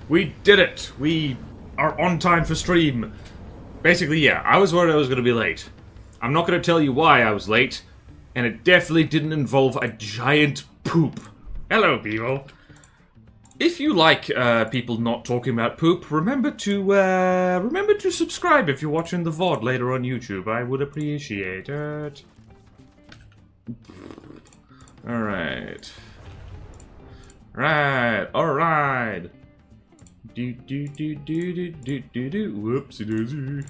We did it! We are on time for stream. Basically, yeah, I was worried I was going to be late. I'm not going to tell you why I was late, and it definitely didn't involve a giant poop. Hello, people. If you like people not talking about poop, remember to subscribe if you're watching the VOD later on YouTube. I would appreciate it. Alright. Alright. Whoopsie daisy.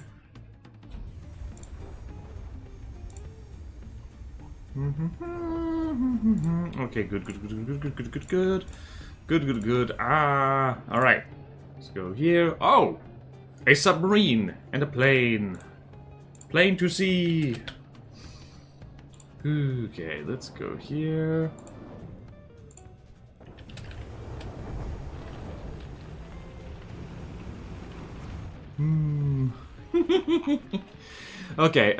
Okay, good. Alright. Let's go here. Oh! A submarine and a plane. Plane to sea. Okay, let's go here. Okay,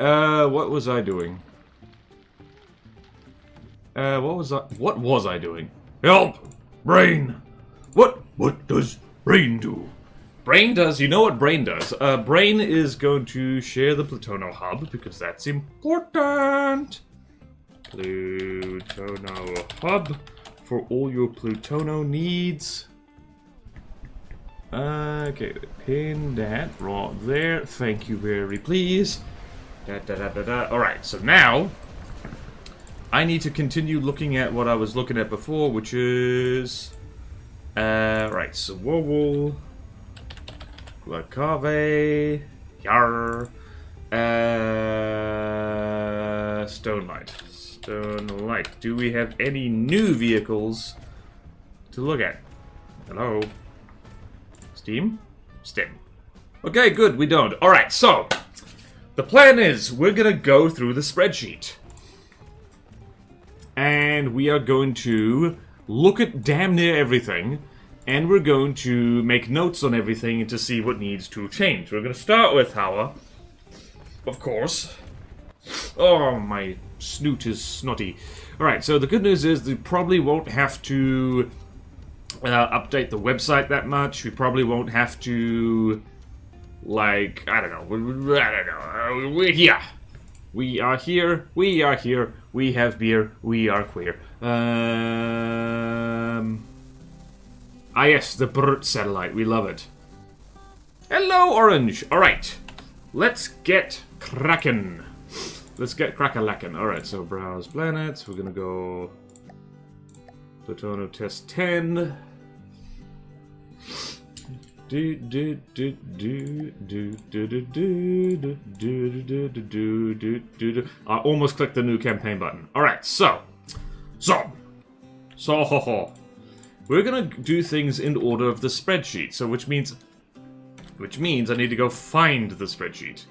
what was I doing? What was I doing? Help! Brain! What does Brain do? Brain does, you know what Brain does? Brain is going to share the Plutono hub, because that's important. Plutono hub for all your Plutono needs. Okay, pin that right there. Thank you very please. Alright, so now I need to continue looking at what I was looking at before, which is right, so Wowel, Glacave, Yar, Stonelight. Stonelight. Do we have any new vehicles to look at? Hello? Steam? Stem. Okay, good, we don't. Alright, so the plan is we're gonna go through the spreadsheet. And we are going to look at damn near everything. And we're going to make notes on everything to see what needs to change. We're gonna start with Haugen, of course. Oh, my snoot is snotty. Alright, so the good news is we probably won't have to update the website that much. We probably won't have to, like, I don't know. We're here. We are here. We are here. We have beer. We are queer. Yes, the Burt satellite. We love it. Hello, Orange. Alright. Let's get crackin'. Let's get crack-a-lackin'. Alright, so browse planets. We're gonna go Plutono test 10. I almost clicked the new campaign button. Alright, so we're gonna do things in order of the spreadsheet. So which means I need to go find the spreadsheet.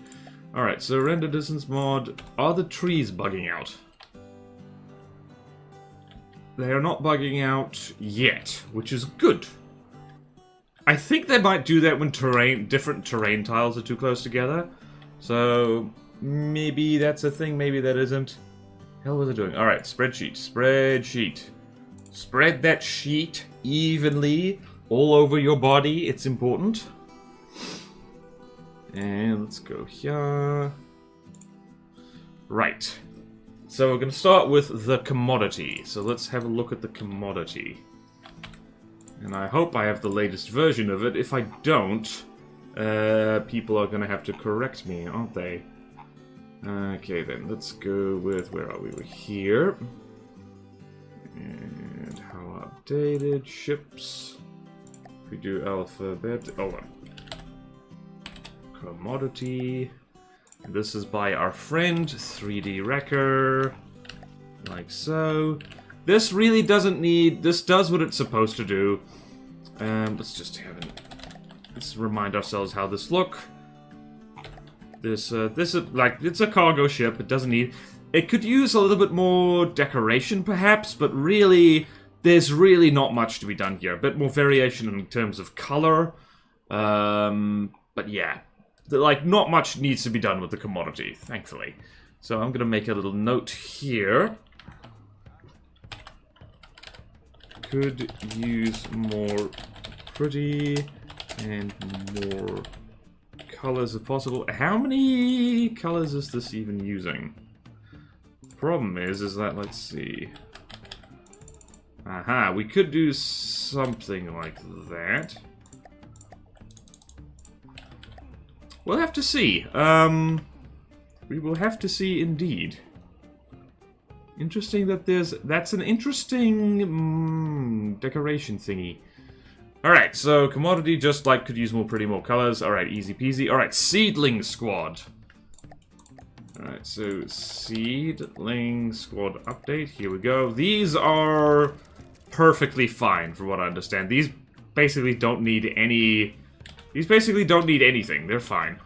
Alright, so render distance mod. Are the trees bugging out? They are not bugging out yet, which is good. I think they might do that when different terrain tiles are too close together. So maybe that's a thing, maybe that isn't. Hell was I doing? Alright, spreadsheet. Spread that sheet evenly all over your body. It's important. And let's go here. Right. So we're going to start with the commodity. So let's have a look at the commodity. And I hope I have the latest version of it. If I don't, people are going to have to correct me, aren't they? Okay, then let's go with, where are we? We're here. And how updated? Ships. If we do alphabet. Oh, one. Commodity. And this is by our friend, 3D Wrecker. Like so. This really doesn't need... This does what it's supposed to do. Let's just have it... Let's remind ourselves how this look. This is like... It's a cargo ship. It doesn't need... It could use a little bit more decoration, perhaps. But really, there's really not much to be done here. A bit more variation in terms of color. But yeah. Like, not much needs to be done with the commodity, thankfully. So I'm going to make a little note here. Could use more pretty and more colors if possible. How many colors is this even using? Problem is that, let's see. Aha, we could do something like that. We'll have to see. We will have to see indeed. Interesting that that's an interesting decoration thingy. Alright, so commodity just like could use more pretty more colors. Alright, easy peasy. Alright, seedling squad. Alright, so seedling squad update. Here we go. These are perfectly fine from what I understand. These basically don't need any... These basically don't need anything. They're fine.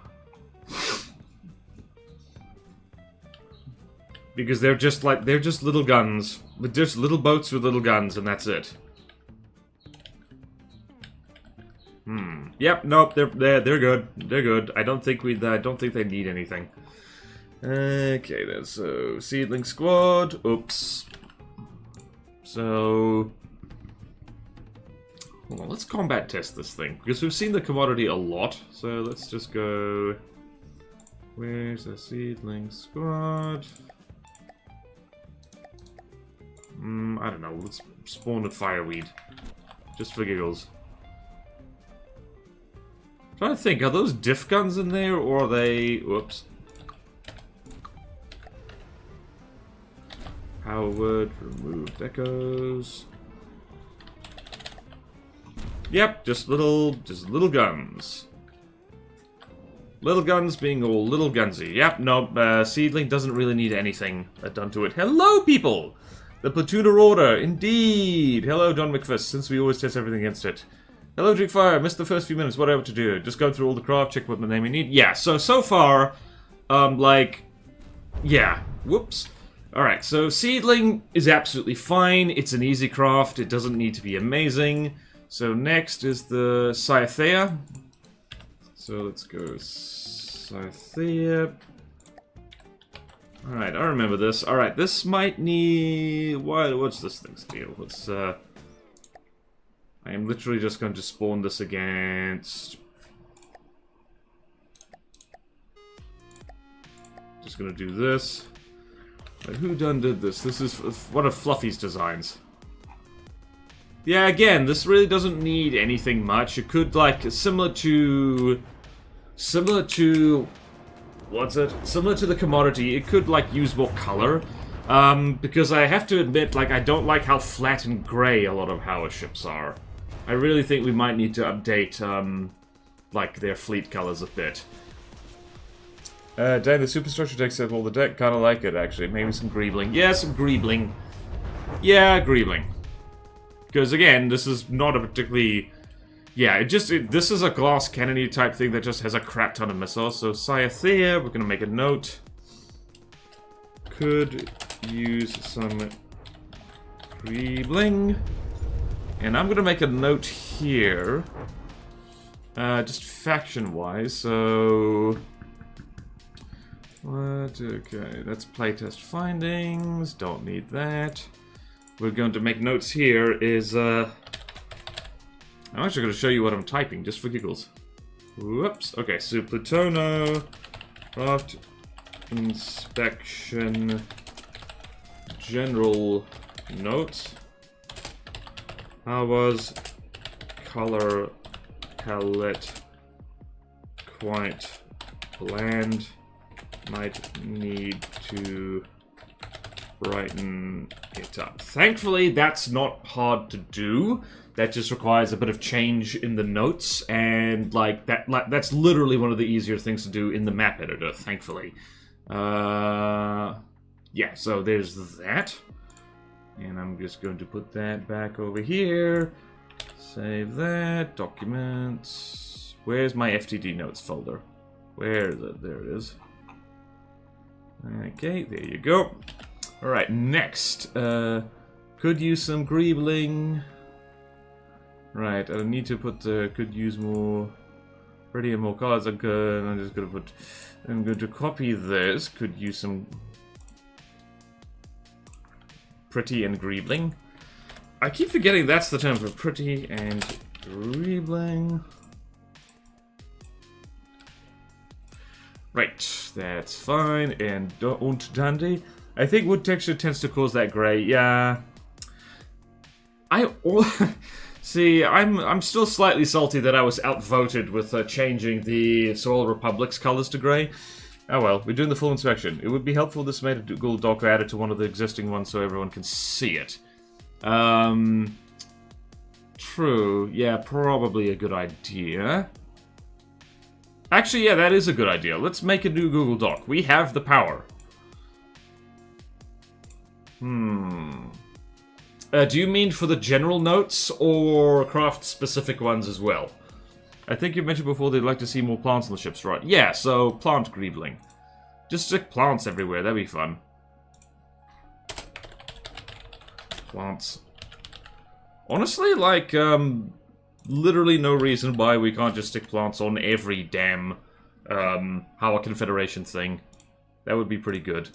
Because they're just little guns. With just little boats with little guns, and that's it. Yep, nope, they're good. They're good. I don't think they need anything. Okay then, so seedling squad. Oops. So hold on, let's combat test this thing. Because we've seen the commodity a lot. So let's just go. Where's the seedling squad? I don't know, let's spawn a fireweed. Just for giggles. Trying to think, are those diff guns in there, or are they... Whoops. Howard, remove decos. Yep, just little guns. Little guns being all little gunsy. Yep, no, seedling doesn't really need anything done to it. Hello, people! The Platooner Order, indeed! Hello, Don McFist, since we always test everything against it. Hello, Fire. Missed the first few minutes, whatever to do. Just go through all the craft, check what name we need. Yeah, so far, yeah. Whoops. Alright, so seedling is absolutely fine. It's an easy craft. It doesn't need to be amazing. So next is the Cyathea. So let's go Cyathea. Alright, I remember this. Alright, this might need... What's this thing's deal? Let's, I am literally just going to spawn this against... Just gonna do this. But who did this? This is one of Fluffy's designs. Yeah, again, this really doesn't need anything much. It could, like, similar to the commodity, it could, like, use more color. Because I have to admit, like, I don't like how flat and grey a lot of Howard ships are. I really think we might need to update, like, their fleet colors a bit. Dang, the superstructure deck said, well, the deck kinda like it, actually. Maybe some greebling. Yeah, some greebling. Yeah, greebling. Because, again, this is not a particularly... Yeah, this is a glass cannony type thing that just has a crap ton of missiles. So, Cyathea, we're gonna make a note. Could use some greebling. And I'm gonna make a note here. Just faction-wise, so... What? Okay, that's playtest findings. Don't need that. We're going to make notes here is, I'm actually going to show you what I'm typing, just for giggles. Whoops. Okay, so Plutono, craft inspection, general notes. How was color palette quite bland? Might need to brighten it up. Thankfully, that's not hard to do. That just requires a bit of change in the notes, and that's literally one of the easier things to do in the map editor, thankfully. Yeah, so there's that. And I'm just going to put that back over here. Save that. Documents. Where's my FTD notes folder? Where is it? There it is. Okay, there you go. Alright, next. Could use some greebling. Right, I need to put could use more pretty and more colors. I'm going to copy this. Could use some pretty and greebling. I keep forgetting that's the term for pretty and Greebling. Right, that's fine. And dandy. I think wood texture tends to cause that grey. Yeah. See, I'm still slightly salty that I was outvoted with changing the Soil Republic's colors to grey. Oh well, we're doing the full inspection. It would be helpful if this made a Google Doc added to one of the existing ones so everyone can see it. True. Yeah, probably a good idea. Actually, yeah, that is a good idea. Let's make a new Google Doc. We have the power. Do you mean for the general notes, or craft-specific ones as well? I think you mentioned before they'd like to see more plants on the ships, right? Yeah, so plant greebling. Just stick plants everywhere, that'd be fun. Plants. Honestly, like, literally no reason why we can't just stick plants on every damn, Howard Confederation thing. That would be pretty good.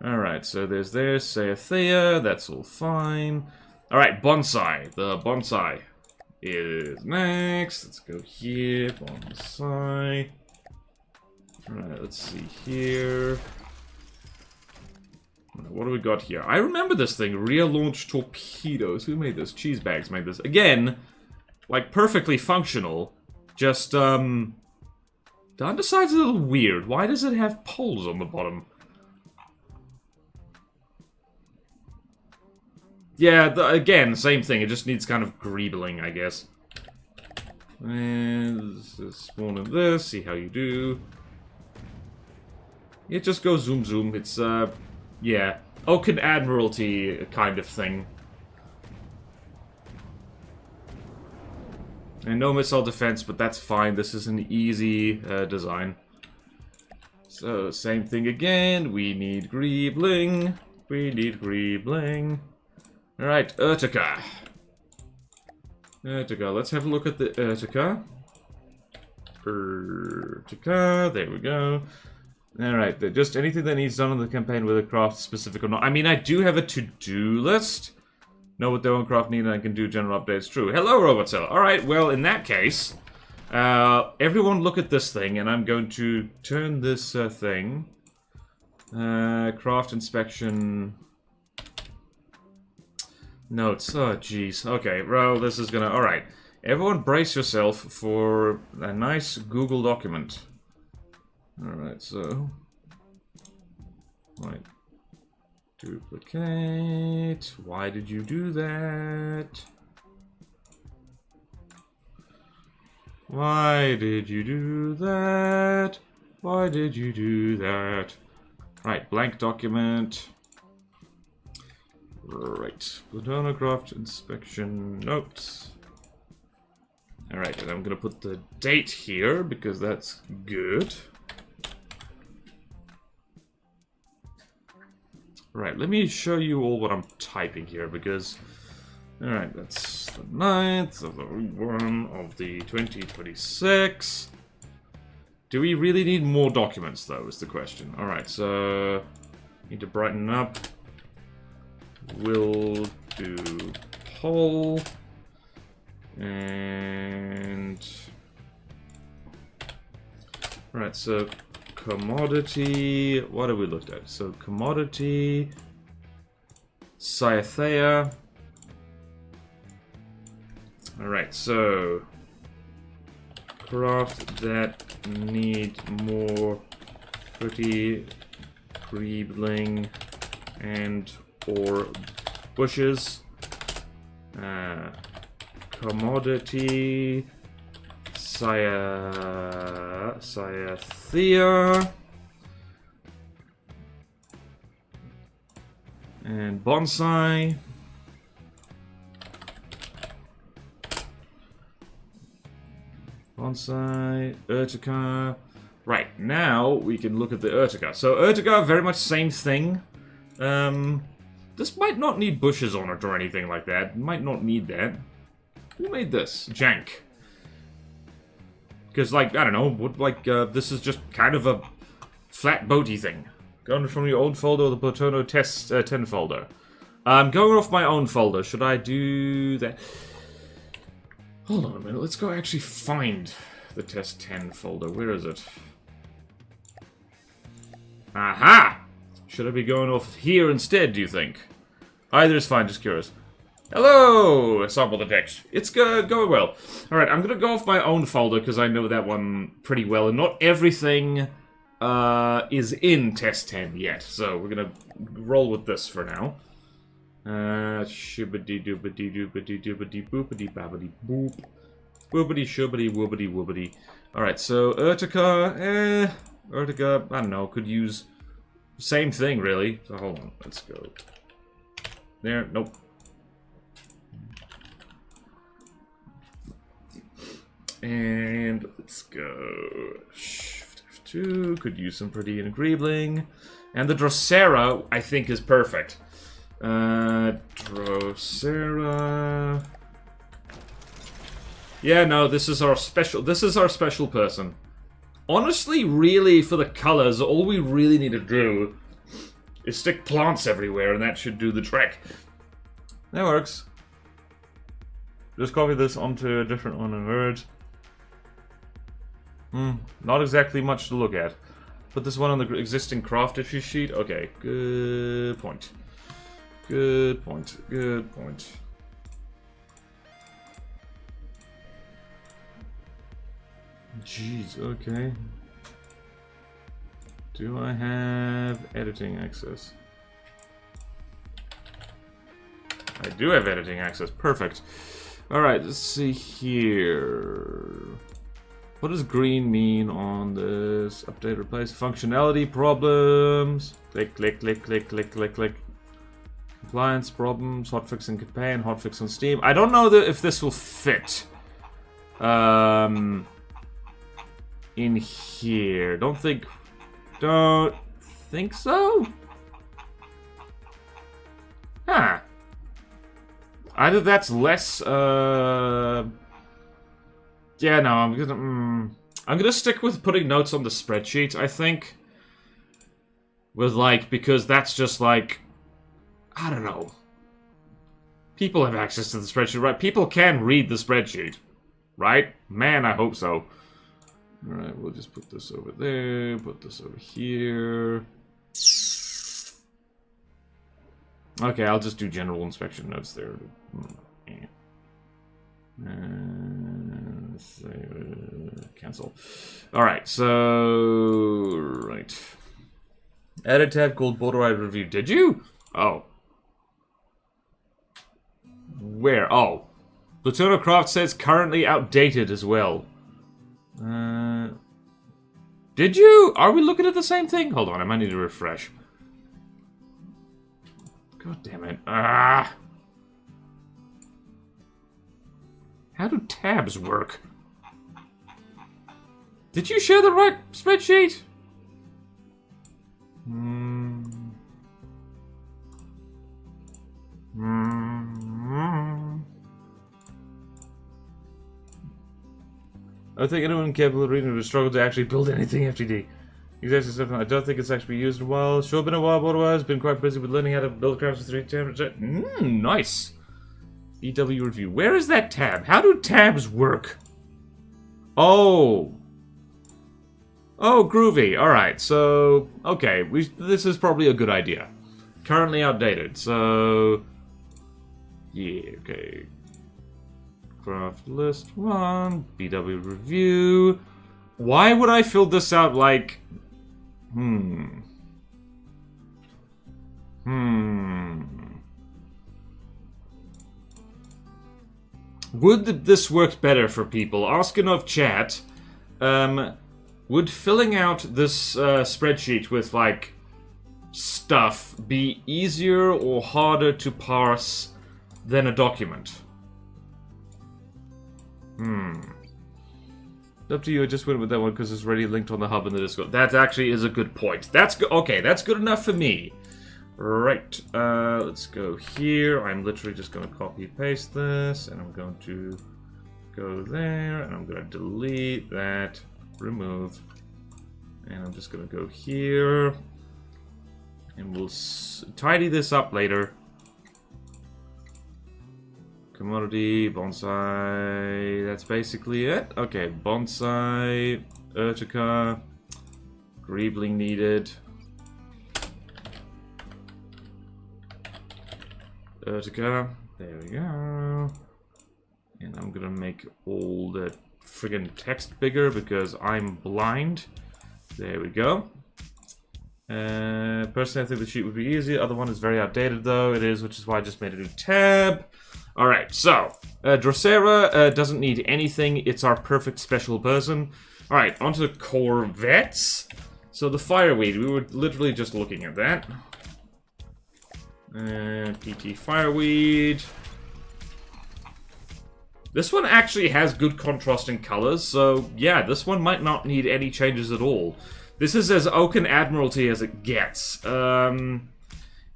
Alright, so there's Sayathea, that's all fine. Alright, bonsai. The bonsai is next. Let's go here, bonsai. Alright, let's see here. What do we got here? I remember this thing, rear launch torpedoes. Who made this? Cheese bags made this. Again, like perfectly functional. Just, the underside's a little weird. Why does it have poles on the bottom? Yeah, again, same thing. It just needs kind of greebling, I guess. And spawn of this, see how you do. It just goes zoom zoom. It's, yeah. Oaken Admiralty kind of thing. And no missile defense, but that's fine. This is an easy design. So, same thing again. We need greebling. We need greebling. Alright, Urtica. Urtica, let's have a look at the Urtica. Urtica, there we go. Alright, just anything that needs done on the campaign, whether craft specific or not. I mean, I do have a to-do list. Know what their own craft need and I can do general updates. True. Hello, Robot Seller. Alright, well, in that case, everyone look at this thing, and I'm going to turn this thing. Craft inspection... Notes. Oh, jeez. Okay, well, this is gonna... Alright. Everyone brace yourself for a nice Google document. Alright, so... Right. Duplicate. Why did you do that? Why did you do that? Why did you do that? Right, blank document. Right, Bodan craft inspection notes. Alright, and I'm gonna put the date here because that's good. Right, let me show you all what I'm typing here because... Alright, that's the 9th of the 1 of the 2026. Do we really need more documents though, is the question. Alright, so... Need to brighten up. Will do poll and right, so commodity, what have we looked at? So commodity Sayathea. Alright, so craft that need more pretty greebling and or bushes. Commodity Sayathea and bonsai. Bonsai, Urtica. Right, now we can look at the Urtica. So Urtica, very much same thing. This might not need bushes on it or anything like that. Might not need that. Who made this? Jank. Because, like, I don't know, what, like, this is just kind of a flat boaty thing. Going from your own folder or the Platono Test 10 folder. Going off my own folder. Should I do that? Hold on a minute, let's go actually find the test 10 folder. Where is it? Aha! Should I be going off here instead, do you think? Either is fine, just curious. Hello! Sample the text. It's going well. Alright, I'm gonna go off my own folder because I know that one pretty well, and not everything is in test 10 yet. So we're gonna roll with this for now. Shibbity doobity doobity doobity boopity babbity boop. Woobity shubbity woobity woobity. Alright, so Urtica, Urtica, I don't know, could use same thing really. So hold on, let's go. There, nope. And let's go. Shift F2, could use some pretty Greebling. And the Drosera, I think, is perfect. Drosera. Yeah, no, this is our special person. Honestly, really, for the colors, all we really need to do is stick plants everywhere, and that should do the trick. That works. Just copy this onto a different one in Word. Not exactly much to look at. Put this one on the existing craft issue sheet. Okay, good point. Good point. Good point. Jeez, okay. Do I have editing access? I do have editing access. Perfect. Alright, let's see here. What does green mean on this? Update, replace, functionality problems. Click, click, click, click, click, click, click. Compliance problems, hotfix in campaign, hotfix on Steam. I don't know if this will fit. In here. Don't think so? Huh. Either that's less, yeah, no, I'm gonna stick with putting notes on the spreadsheet, I think. With, like, because that's just, like, I don't know. People have access to the spreadsheet, right? People can read the spreadsheet, right? Man, I hope so. Alright, we'll just put this over there, put this over here. Okay, I'll just do general inspection notes there. Cancel. Alright, so... Right. Add a tab called Border Eye Review. Did you? Oh. Where? Oh. Platoon Craft says currently outdated as well. Did you? Are we looking at the same thing? Hold on, I might need to refresh. God damn it. Ah! How do tabs work? Did you share the right spreadsheet? I think anyone capable of reading would struggle to actually build anything FTD. Exactly something I don't think it's actually been used in a while. Sure, been a while, but otherwise been quite busy with learning how to build crafts with 3 tabs. Nice. EW review. Where is that tab? How do tabs work? Oh. Oh, groovy. Alright, so... Okay, this is probably a good idea. Currently outdated, so... Yeah, okay. Craft list 1, BW review. Why would I fill this out like... Would this work better for people? Asking of chat, would filling out this spreadsheet with, like, stuff be easier or harder to parse than a document? Up to you, I just went with that one because it's already linked on the hub in the Discord. That actually is a good point. That's good. Okay, that's good enough for me. Right, let's go here. I'm literally just going to copy paste this, and I'm going to go there, and I'm going to delete that, remove, and I'm just going to go here, and we'll tidy this up later. Commodity, bonsai, that's basically it. Okay, bonsai, Urtica, greebling needed. Urtica, there we go. And I'm gonna make all the friggin' text bigger because I'm blind. There we go. Personally, I think the sheet would be easy. Other one is very outdated, though. It is, which is why I just made a new tab. Alright, so, Drosera doesn't need anything. It's our perfect special person. Alright, onto the Corvettes. So the Fireweed, we were literally just looking at that. PT Fireweed. This one actually has good contrasting colors, so yeah, this one might not need any changes at all. This is as Oaken Admiralty as it gets.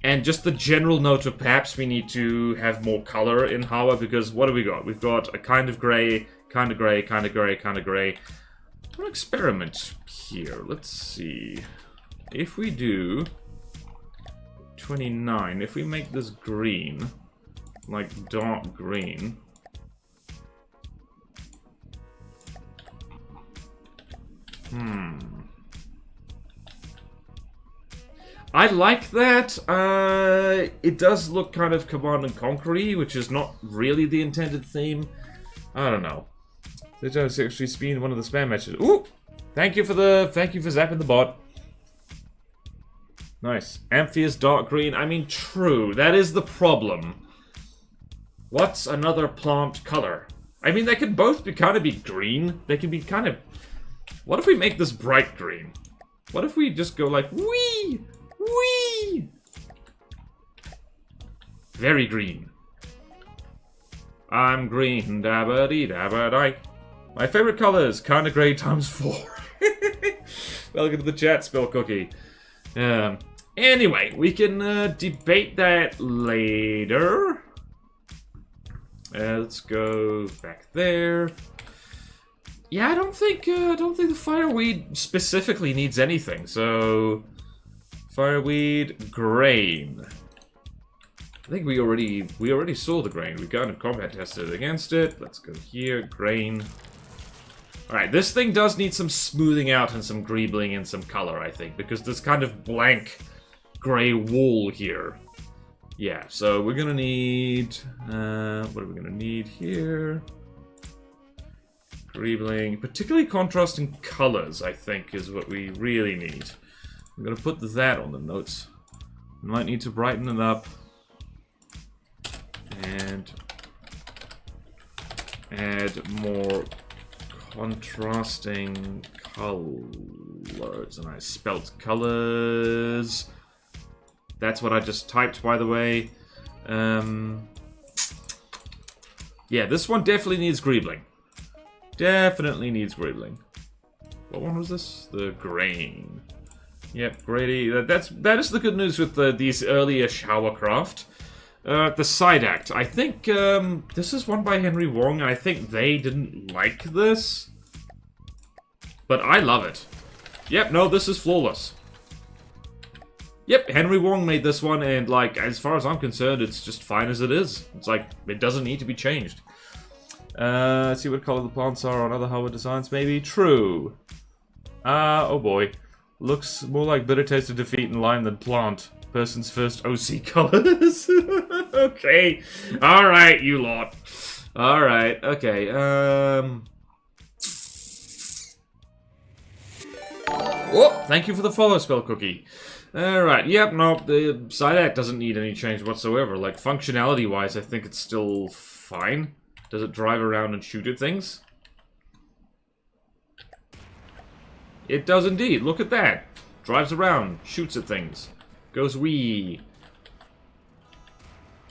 And just the general note of perhaps we need to have more color in Hawa, because what do we got? We've got a kind of gray, kind of gray, kind of gray, kind of gray. I'm gonna experiment here. Let's see. If we do 29, if we make this green, like dark green. I like that. It does look kind of Command and Conquer-y, which is not really the intended theme. I don't know. They just actually spin one of the spam matches. Ooh! Thank you for zapping the bot. Nice. Amphius dark green. I mean, true. That is the problem. What's another plant color? I mean, they could both be kind of be green. They can be kind of... What if we make this bright green? What if we just go like, wee! Wee! Very green. I'm green, dabba-dee-dabba-die. My favorite color is kinda gray times 4. Welcome to the chat, Spell Cookie. Anyway, we can debate that later. Let's go back there. Yeah, I don't think the Fireweed specifically needs anything. So, Fireweed, grain. I think we already saw the grain. We kind of combat tested against it. Let's go here, grain. Alright, this thing does need some smoothing out and some greebling and some color, I think, because there's kind of blank gray wall here. Yeah, so we're gonna need... what are we gonna need here? Greebling. Particularly contrasting colors, I think, is what we really need. I'm gonna put that on the notes. We might need to brighten it up. And add more contrasting colors. And I spelt colors. That's what I just typed, by the way. Yeah, this one definitely needs greebling. Definitely needs greebling. What one was this? The grain. Yep, Grady. That is the good news with these earlier showercraft. The side act. I think this is one by Henry Wong, and I think they didn't like this. But I love it. Yep, no, this is flawless. Yep, Henry Wong made this one, and like, as far as I'm concerned, it's just fine as it is. It's like, it doesn't need to be changed. Let's see what color the plants are on other Howard designs, maybe. True. Oh boy. Looks more like bitter taste of defeat and lime than plant. Person's first OC colors. Okay. Alright, you lot. Alright, okay. Whoa, thank you for the follow, Spell Cookie. Alright, yep, no, the side act doesn't need any change whatsoever. Like, functionality-wise, I think it's still fine. Does it drive around and shoot at things? It does indeed. Look at that. Drives around, shoots at things. Goes wee.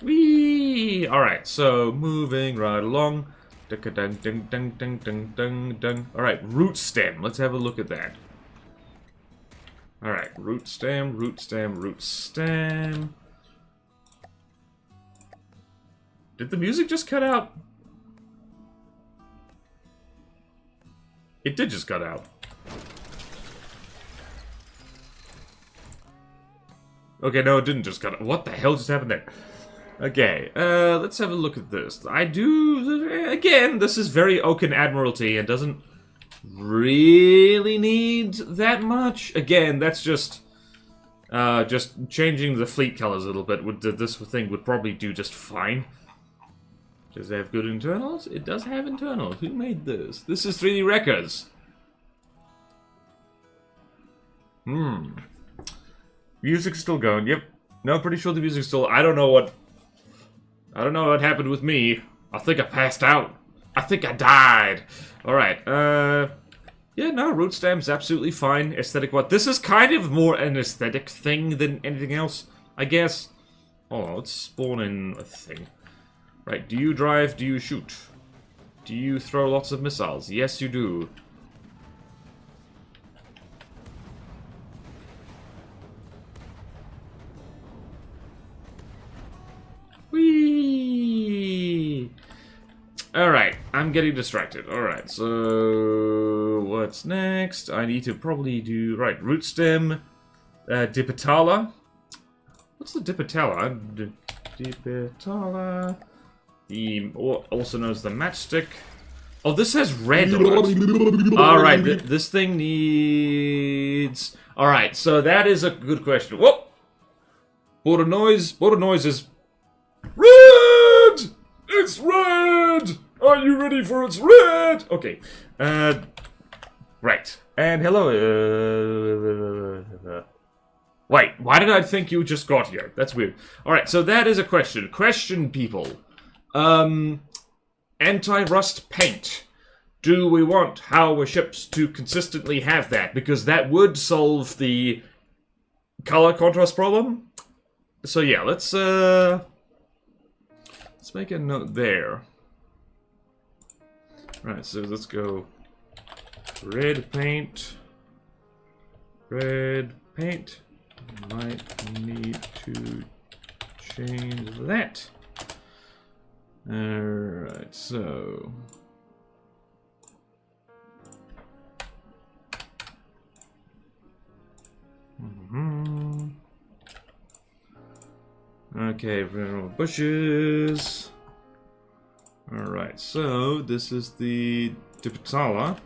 Wee! Alright, so moving right along. Alright, root stem. Let's have a look at that. Alright, root stem, root stem, root stem. Did the music just cut out? It did just cut out. Okay, no, it didn't just cut out. What the hell just happened there? Okay, let's have a look at this. I do... Again, this is very Oaken Admiralty and doesn't really need that much. Again, that's just changing the fleet colors a little bit. This thing would probably do just fine. Does it have good internals? It does have internals. Who made this? This is 3D Records. Music's still going. Yep. No, pretty sure the music's still... I don't know what happened with me. I think I passed out. I think I died. Alright, yeah, no, root stam's absolutely fine. Aesthetic what? This is kind of more an aesthetic thing than anything else, I guess. Oh, let's spawn in a thing. Right, do you drive? Do you shoot? Do you throw lots of missiles? Yes, you do. Whee! Alright, I'm getting distracted. Alright, so... what's next? I need to probably do... Right, root stem. Dipetala. What's the Dipetala? Dipetala. Also known as the matchstick. Oh, this has red on it. Alright, this thing needs... Alright, so that is a good question. Whoa! Bodan noise is... Red! It's red! Are you ready for its red? Okay. Right. And hello. Wait, why did I think you just got here? That's weird. Alright, so that is a question. Question, people. Anti-rust paint. Do we want our ships to consistently have that? Because that would solve the color contrast problem. So yeah, let's make a note there. Right, so let's go red paint. Red paint. Might need to change that. Alright, so... Okay, Bruno bushes. Alright, so this is the Dipetala.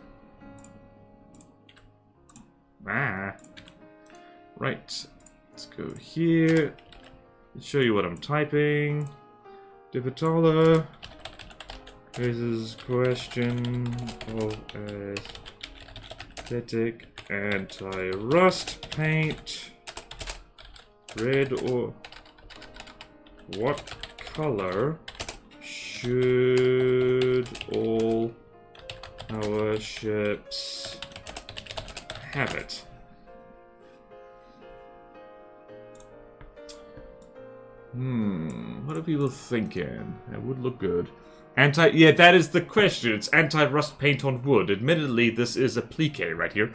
Right, let's go here. Let's show you what I'm typing. Dipetala raises question of aesthetic anti-rust paint. Red or what color should all our ships have it? What are people thinking? That would look good. Yeah, that is the question. It's anti-rust paint on wood. Admittedly, this is applique right here.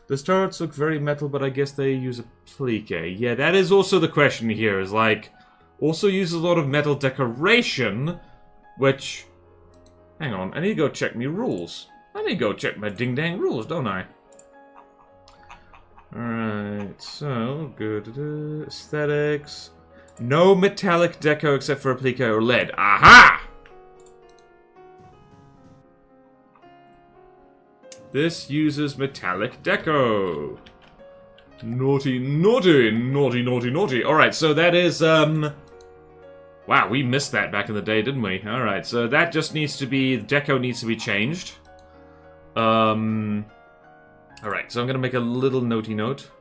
The turrets look very metal, but I guess they use applique. Yeah, that is also the question here. Is like, also uses a lot of metal decoration, which... Hang on, I need to go check me rules. I need to go check my ding-dang rules, don't I? Alright, so, good. Aesthetics. No metallic deco except for applique or lead. Aha! This uses metallic deco. Naughty, naughty, naughty, naughty, naughty. Alright, so that is, wow, we missed that back in the day, didn't we? Alright, so that just needs to be... Deco needs to be changed. Alright, so I'm gonna make a little notey note.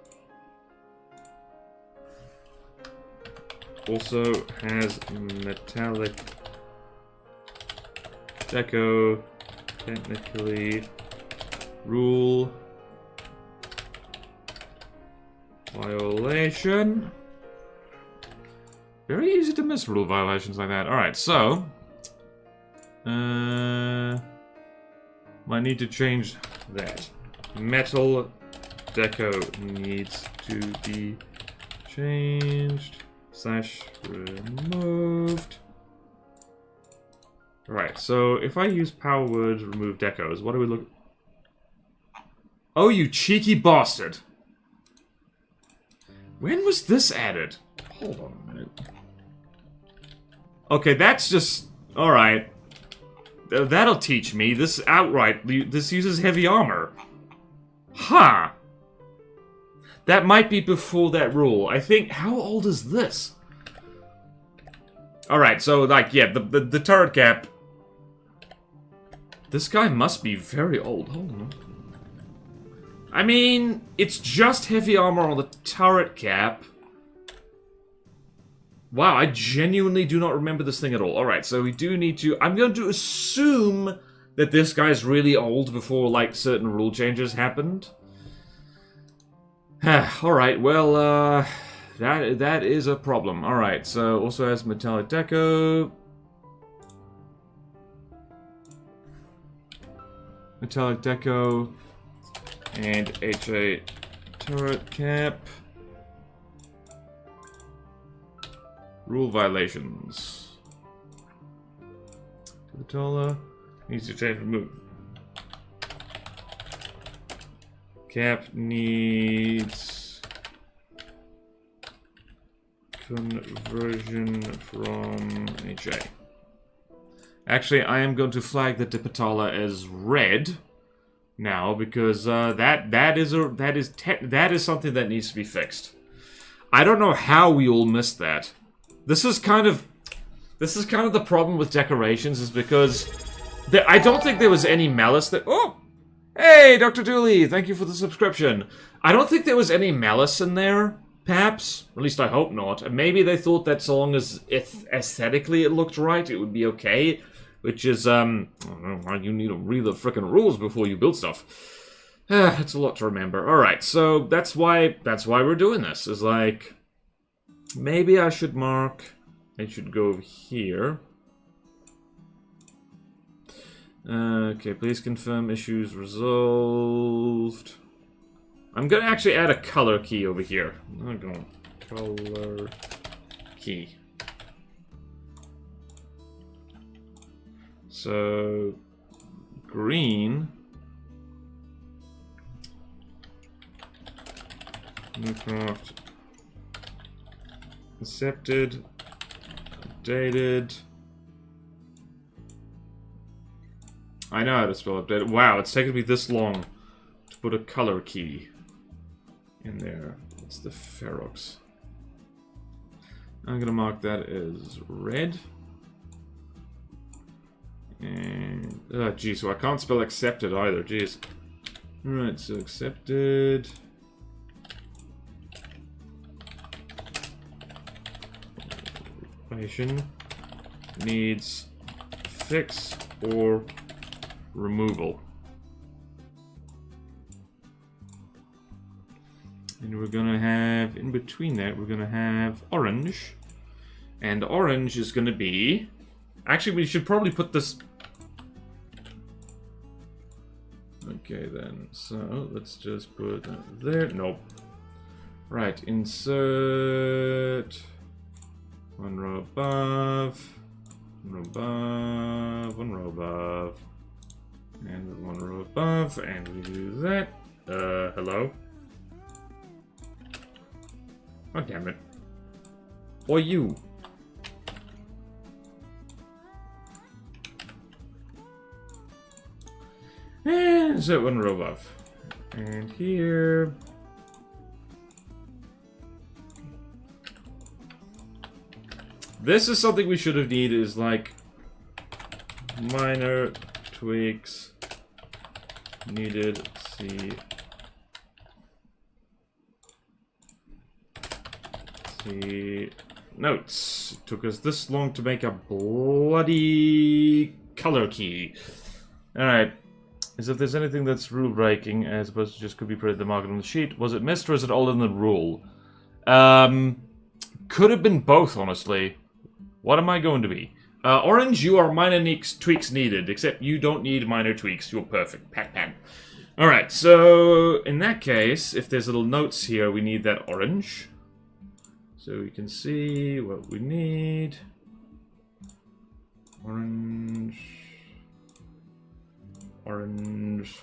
Also has metallic deco, technically rule violation. Very easy to miss rule violations like that. Alright, so might need to change that. Metal deco needs to be changed. / removed. Right, so if I use power word remove decos, what do we look... Oh, you cheeky bastard! When was this added? Hold on a minute. Okay, that's just... Alright. That'll teach me. This outright... This uses heavy armor. Huh. That might be before that rule. I think... How old is this? Alright, so, like, yeah, the turret cap... This guy must be very old. Hold on. I mean, it's just heavy armor on the turret cap. Wow, I genuinely do not remember this thing at all. Alright, so we do need to... I'm going to assume that this guy's really old before, like, certain rule changes happened. Alright, well, that is a problem. Alright, so also has metallic deco. Metallic deco. And HA turret cap. Rule violations. Vitola needs to change remove. Cap needs conversion from HA. Actually, I am going to flag the Tiptoe as red now because that is something that needs to be fixed. I don't know how we all missed that. This is kind of the problem with decorations, is because I don't think there was any malice that... Oh! Hey, Dr. Dooley! Thank you for the subscription. I don't think there was any malice in there, perhaps. Or at least I hope not. And maybe they thought that so long as aesthetically it looked right, it would be okay. Which is, I don't know why you need to read the frickin' rules before you build stuff. It's a lot to remember. Alright, so that's why we're doing this. Is like... Maybe I should mark... I should go here. Okay, please confirm issues resolved. I'm gonna actually add a color key over here. I'm going color key. So, green. Newcraft. Accepted. Updated. I know how to spell updated. Wow, it's taken me this long to put a color key in there. It's the Ferox. I'm gonna mark that as red. And oh geez, so I can't spell accepted either, jeez. Alright, so accepted. Needs fix or removal. And we're gonna have, in between that, we're gonna have orange. And orange is gonna be... Actually, we should probably put this... Okay then, so let's just put that there. Nope. Right, insert... One row above, one row above, one row above, and one row above, and we do that. Hello? Oh, damn it. Or you. And so one row above. And here... This is something we should have needed, is like minor tweaks needed. See notes. It took us this long to make a bloody color key. Alright. As if there's anything that's rule breaking as opposed to just could be printed the market on the sheet. Was it missed or is it all in the rule? Could have been both, honestly. What am I going to be? Orange, you are minor tweaks needed, except you don't need minor tweaks. You're perfect. Pat. Alright, so in that case, if there's little notes here, we need that orange. So we can see what we need. Orange. Orange.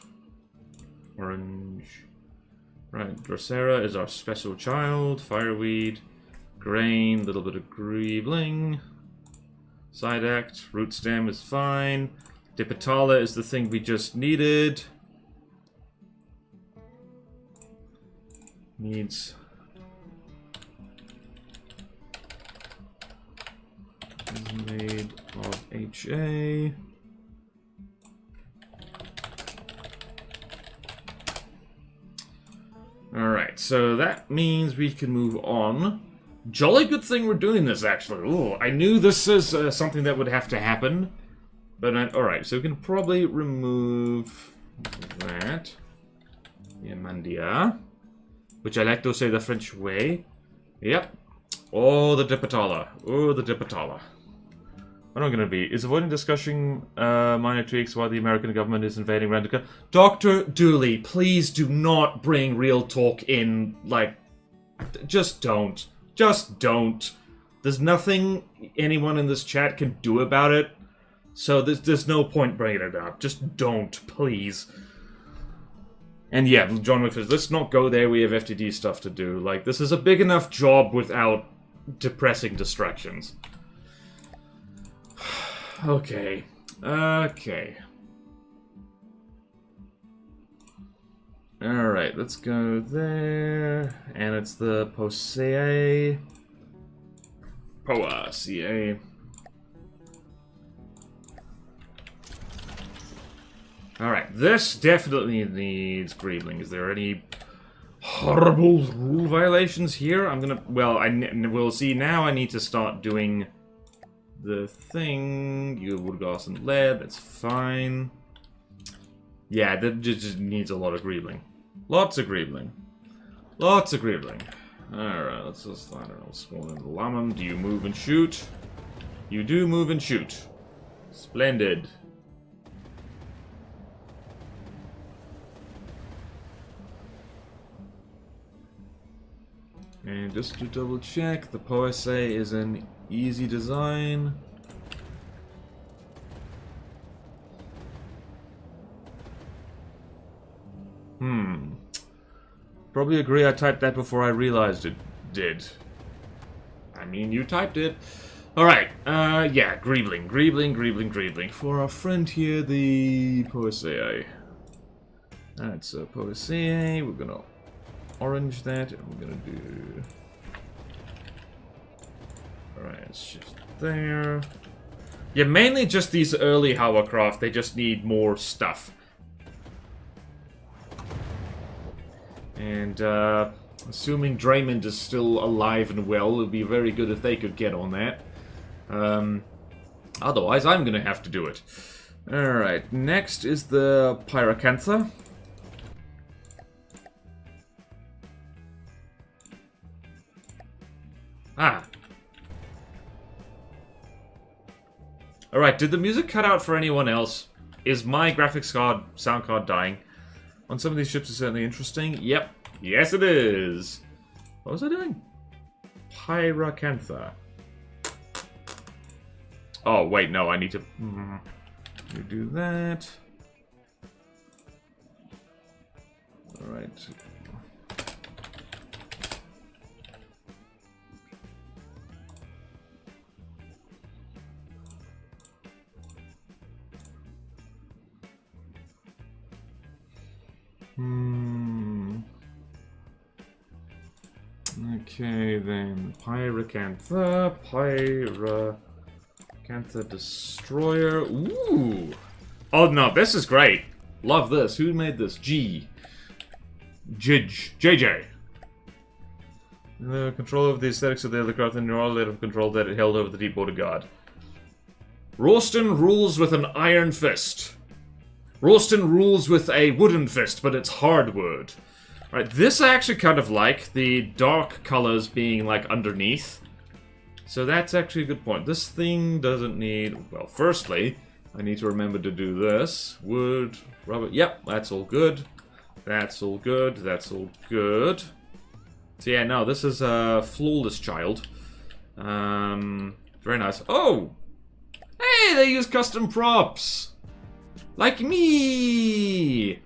Orange. Right, Drosera is our special child. Fireweed. Grain, little bit of greebling. Side act, root stem is fine. Dipetala is the thing we just needed. Needs... is made of HA. Alright, so that means we can move on. Jolly good thing we're doing this, actually. Ooh, I knew this is something that would have to happen. But, alright, so we can probably remove that. Yemandia. Which I like to say the French way. Yep. Oh, the Dipetala. Oh, the Dipetala. What am I going to be? Is avoiding discussing minor tweaks while the American government is invading Randica. Dr. Dooley, please do not bring real talk in. Like, just don't. Just don't. There's nothing anyone in this chat can do about it. So there's no point bringing it up. Just don't, please. And yeah, John Wick says, let's not go there. We have FTD stuff to do. Like, this is a big enough job without depressing distractions. Okay. Okay. Alright, let's go there. And it's the Posea. Poa, CA. Alright, this definitely needs greebling. Is there any horrible rule violations here? I'm gonna... Well, we'll see now. I need to start doing the thing. You wood, glass, and lead. That's fine. Yeah, that just needs a lot of greebling. Lots of greebling. Lots of greebling. Alright, let's just, I don't know, spawn in the lamam. Do you move and shoot? You do move and shoot. Splendid. And just to double check, the POSA is an easy design. Probably agree I typed that before I realized it did. I mean, you typed it. Alright, yeah, greebling. For our friend here, the POSA. That's a POSA. We're gonna orange that, and we're gonna do... Alright, it's just there. Yeah, mainly just these early hovercraft, they just need more stuff. And, assuming Draymond is still alive and well, it would be very good if they could get on that. Otherwise, I'm gonna have to do it. Alright, next is the Pyracantha. Ah. Alright, did the music cut out for anyone else? Is my graphics card, sound card dying? On some of these ships is certainly interesting. Yep. Yes, it is. What was I doing? Pyracantha. Oh, wait, no, I need to... You do that. Alright. Okay, then. Pyracantha. Pyracantha Destroyer. Ooh! Oh, no, this is great. Love this. Who made this? JJ. The control of the aesthetics of the aircraft and all let of control that it held over the deep water guard. Ralston rules with an iron fist. Ralston rules with a wooden fist, but it's hardwood. Right, this I actually kind of like, the dark colors being, like, underneath. So that's actually a good point. This thing doesn't need... Well, firstly, I need to remember to do this. Wood, rubber... Yep, that's all good. That's all good. That's all good. So yeah, no, this is a flawless child. Very nice. Oh! Hey, they use custom props! Like me!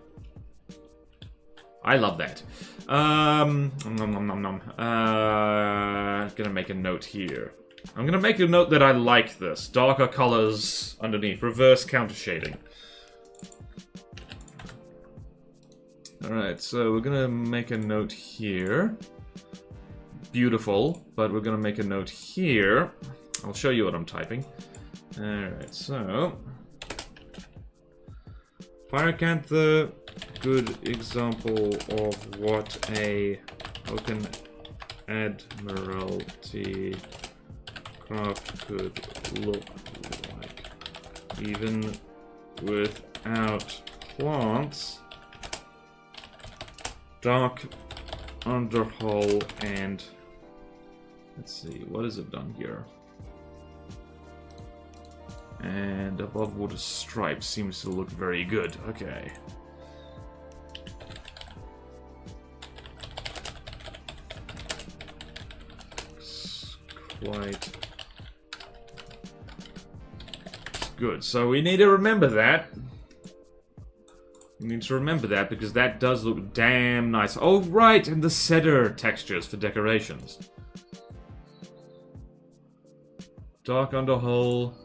I love that. Gonna make a note here. I'm gonna make a note that I like this. Darker colors underneath. Reverse counter shading. Alright, so we're gonna make a note here. Beautiful, but we're gonna make a note here. I'll show you what I'm typing. Alright, so... Pyracantha, good example of what a Haugen Admiralty craft could look like. Even without plants. Dark underhull and... Let's see, what is it done here? And above water stripe seems to look very good. Okay. Looks quite good. So we need to remember that. We need to remember that because that does look damn nice. Oh, right, and the cedar textures for decorations. Dark underhull.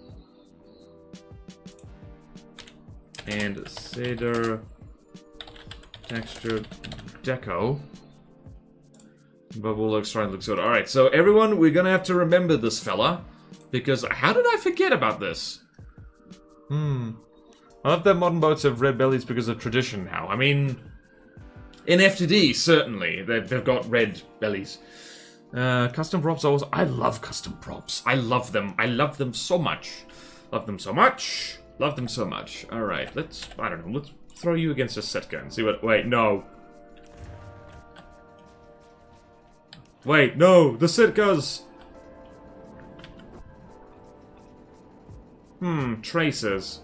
And cedar texture deco. Bubble looks trying to look good. Alright, so everyone, we're gonna have to remember this fella. Because how did I forget about this? I love that modern boats have red bellies because of tradition now. I mean, in FTD, certainly, they've got red bellies. Custom props always... I love custom props. I love them. I love them so much. Love them so much. Love them so much. Alright, let's... I don't know. Let's throw you against a Sitka and see what... Wait, no. Wait, no! The Sitkas! Traces.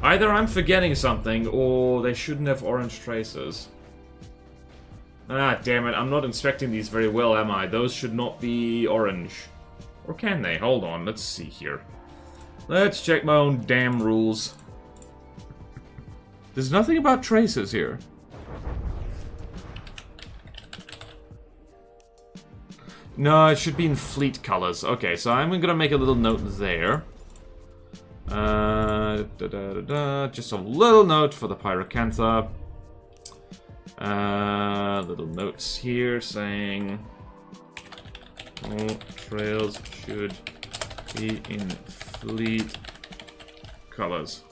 Either I'm forgetting something, or they shouldn't have orange traces. Ah, damn it. I'm not inspecting these very well, am I? Those should not be orange. Or can they? Hold on, let's see here. Let's check my own damn rules. There's nothing about traces here. No, it should be in fleet colors. Okay, so I'm gonna make a little note there. Just a little note for the Pyracantha. Little notes here saying all trails should be in fleet colors.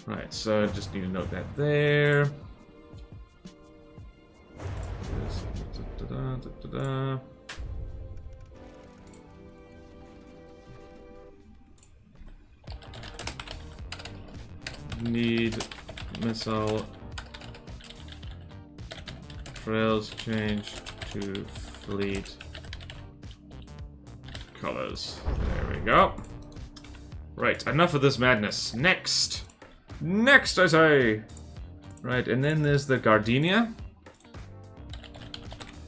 Right, so I just need to note that there. Need missile trails changed to fleet colors. There we go. Right, enough of this madness. Next! Next, I say! Right, and then there's the Gardenia.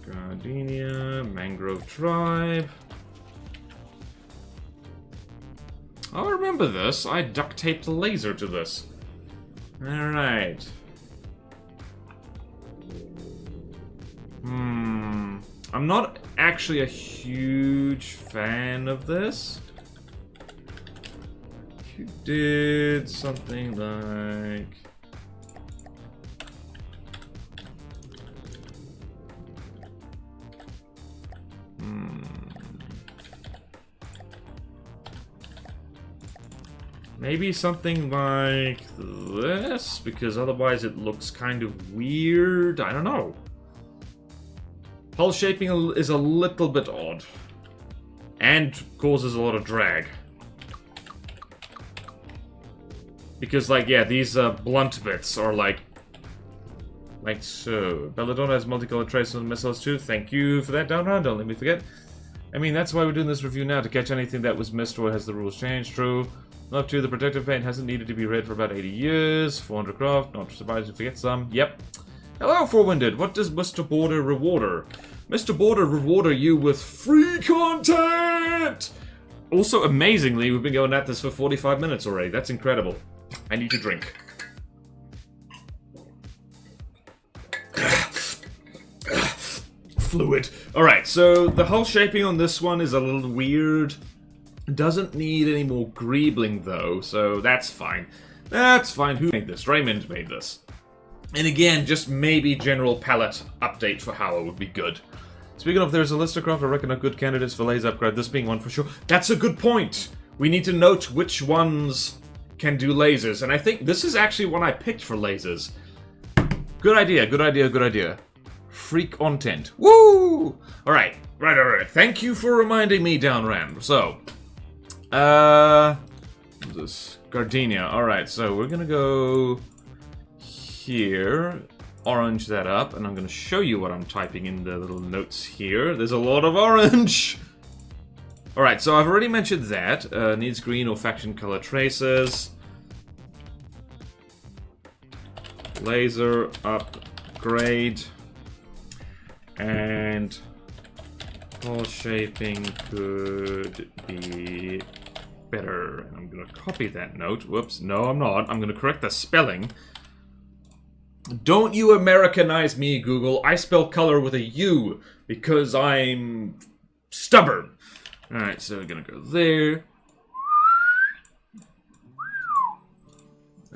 Gardenia, Mangrove Tribe. I remember this. I duct taped a laser to this. Alright. I'm not actually a huge fan of this. If you did something like... Maybe something like this, because otherwise it looks kind of weird. I don't know. Hull shaping is a little bit odd. And causes a lot of drag. Because, like, yeah, these blunt bits are like so. Belladonna has multicolored traces on the missiles too. Thank you for that, Downround. Don't let me forget. I mean, that's why we're doing this review now, to catch anything that was missed or has the rules changed. True. Up to the protective paint hasn't needed to be read for about 80 years. 400 craft, not surprised to forget some. Yep. Hello, Forwinded. What does Mr. Border rewarder? Mr. Border rewarder you with free content! Also, amazingly, we've been going at this for 45 minutes already. That's incredible. I need to drink. fluid. Alright, so the hull shaping on this one is a little weird. Doesn't need any more greebling though, so that's fine. That's fine. Who made this? Raymond made this. And again, just maybe general palette update for Howler would be good. Speaking of, there's a list of craft I reckon are good candidates for laser upgrade, this being one for sure. That's a good point! We need to note which ones can do lasers, and I think this is actually one I picked for lasers. Good idea, good idea, good idea. Freak content. Woo! Alright, right. Thank you for reminding me, Downram. So, this Gardenia. Alright, so we're gonna go here, orange that up, and I'm gonna show you what I'm typing in the little notes here. There's a lot of orange! Alright, so I've already mentioned that. Needs green or faction color traces. Laser upgrade. And hull shaping could be better. I'm gonna copy that note. Whoops, no I'm not. I'm gonna correct the spelling. Don't you Americanize me, Google. I spell color with a U because I'm stubborn. Alright, so we're gonna go there.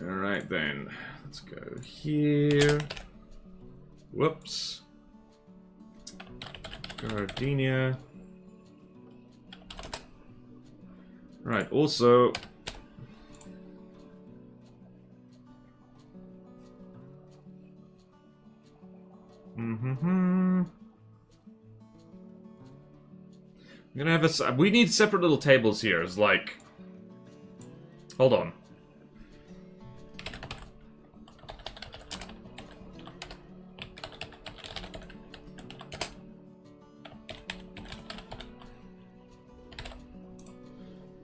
Alright then. Let's go here. Whoops. Gardenia. Right, also... I'm gonna have a... We need separate little tables here. It's like... Hold on.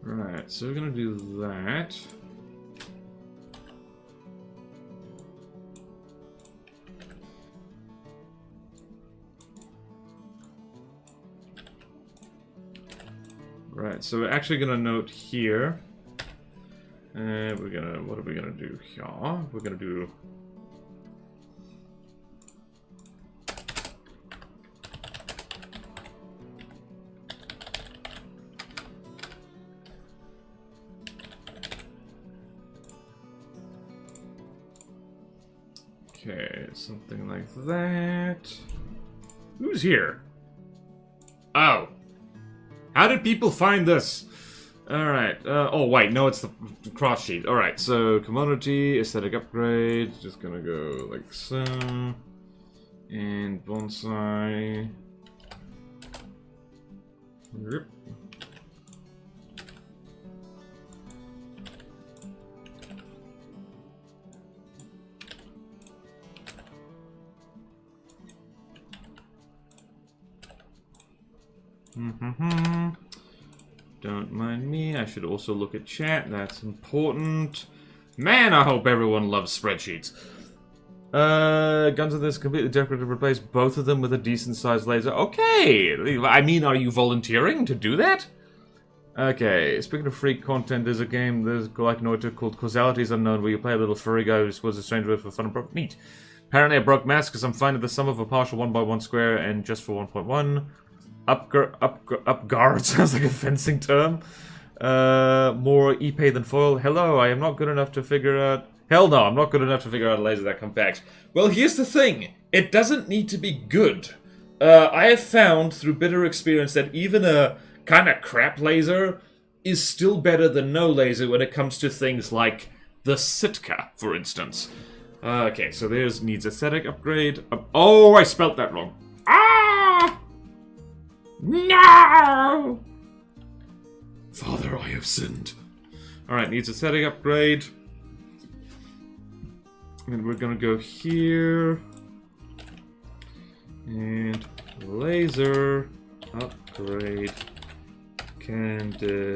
Right, so we're gonna do that. Right, so we're actually gonna note here. And we're gonna, what are we gonna do here? We're gonna do... Okay, something like that. Who's here? Oh. How did people find this? Alright, oh wait, no, it's the cross sheet. Alright, so commodity, aesthetic upgrade, just gonna go like so. And bonsai. Yep. Don't mind me, I should also look at chat, that's important. Man, I hope everyone loves spreadsheets. Guns of this completely decorated, replace both of them with a decent sized laser. Okay! I mean, are you volunteering to do that? Okay, speaking of freak content, there's a game, there's like Noita called Causalities Unknown, where you play a little furry guy who was a stranger with for fun and broke meat. Apparently I broke maths because I'm finding the sum of a partial 1x1 square and just for 1.1. Upguard sounds like a fencing term. More epay than foil. Hello, I am not good enough to figure out... Hell no, I'm not good enough to figure out a laser that compacts. Well, here's the thing. It doesn't need to be good. I have found through bitter experience that even a kind of crap laser is still better than no laser when it comes to things like the Sitka, for instance. Okay, so there's needs aesthetic upgrade. Oh, I spelt that wrong. Ah! No! Father, I have sinned. Alright, needs aesthetic upgrade. And we're gonna go here. And laser upgrade candidate.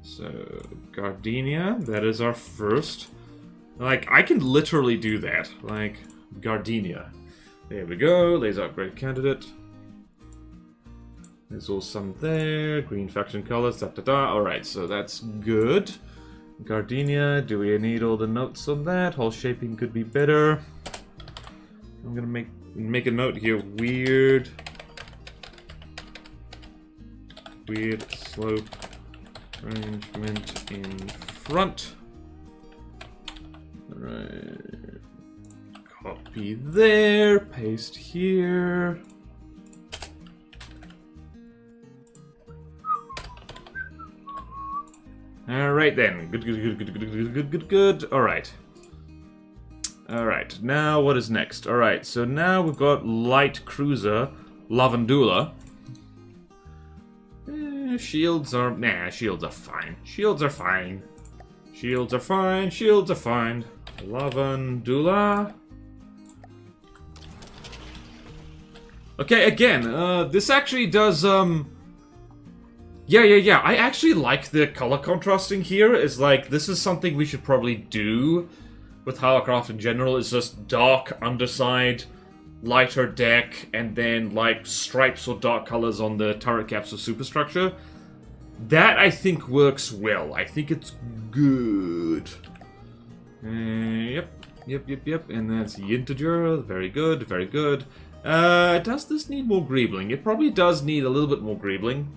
So, Gardenia, that is our first. Like, I can literally do that. Like, Gardenia. There we go, laser upgrade candidate. There's all some there, green faction colors, da-da-da. Alright, so that's good. Gardenia, do we need all the notes on that? Hull shaping could be better. I'm gonna make a note here. Weird slope arrangement in front. Alright. Copy there, paste here. Alright then. Good. Alright. Alright, now what is next? Alright, so now we've got light cruiser, Lavandula. Shields are... Nah, shields are fine. Shields are fine. Lavandula. Okay, again, this actually does, Yeah. I actually like the color contrasting here. It's like, this is something we should probably do with hovercraft in general. It's just dark underside, lighter deck, and then, like, stripes or dark colors on the turret caps or superstructure. That, I think, works well. I think it's good. Yep. And that's the integer. Very good. Does this need more greebling? It probably does need a little bit more greebling.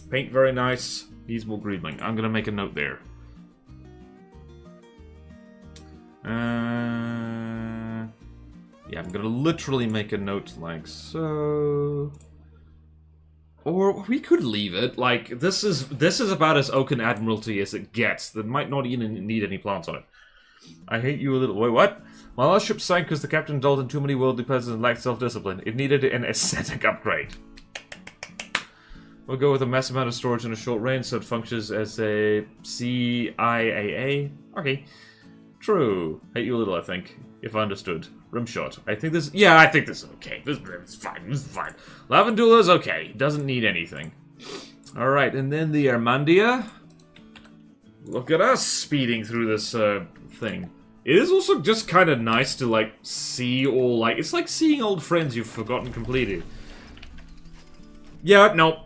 Paint very nice. Needs more greebling. I'm gonna make a note there. Yeah, I'm gonna literally make a note like so. Or we could leave it. Like, this is about as Oaken Admiralty as it gets. That might not even need any plants on it. I hate you a little. Wait, what? My last ship sank because the captain indulged in too many worldly pleasures and lacked self-discipline. It needed an aesthetic upgrade. We'll go with a massive amount of storage in a short range so it functions as a CIAA. Okay. True. Hate you a little, I think. If I understood. Rimshot. I think this... Yeah, I think this is okay. This is fine. Lavandula is okay. Doesn't need anything. Alright, and then the Armandia. Look at us speeding through this thing. It is also just kind of nice to, like, see all, like... It's like seeing old friends you've forgotten completely. Yeah, no.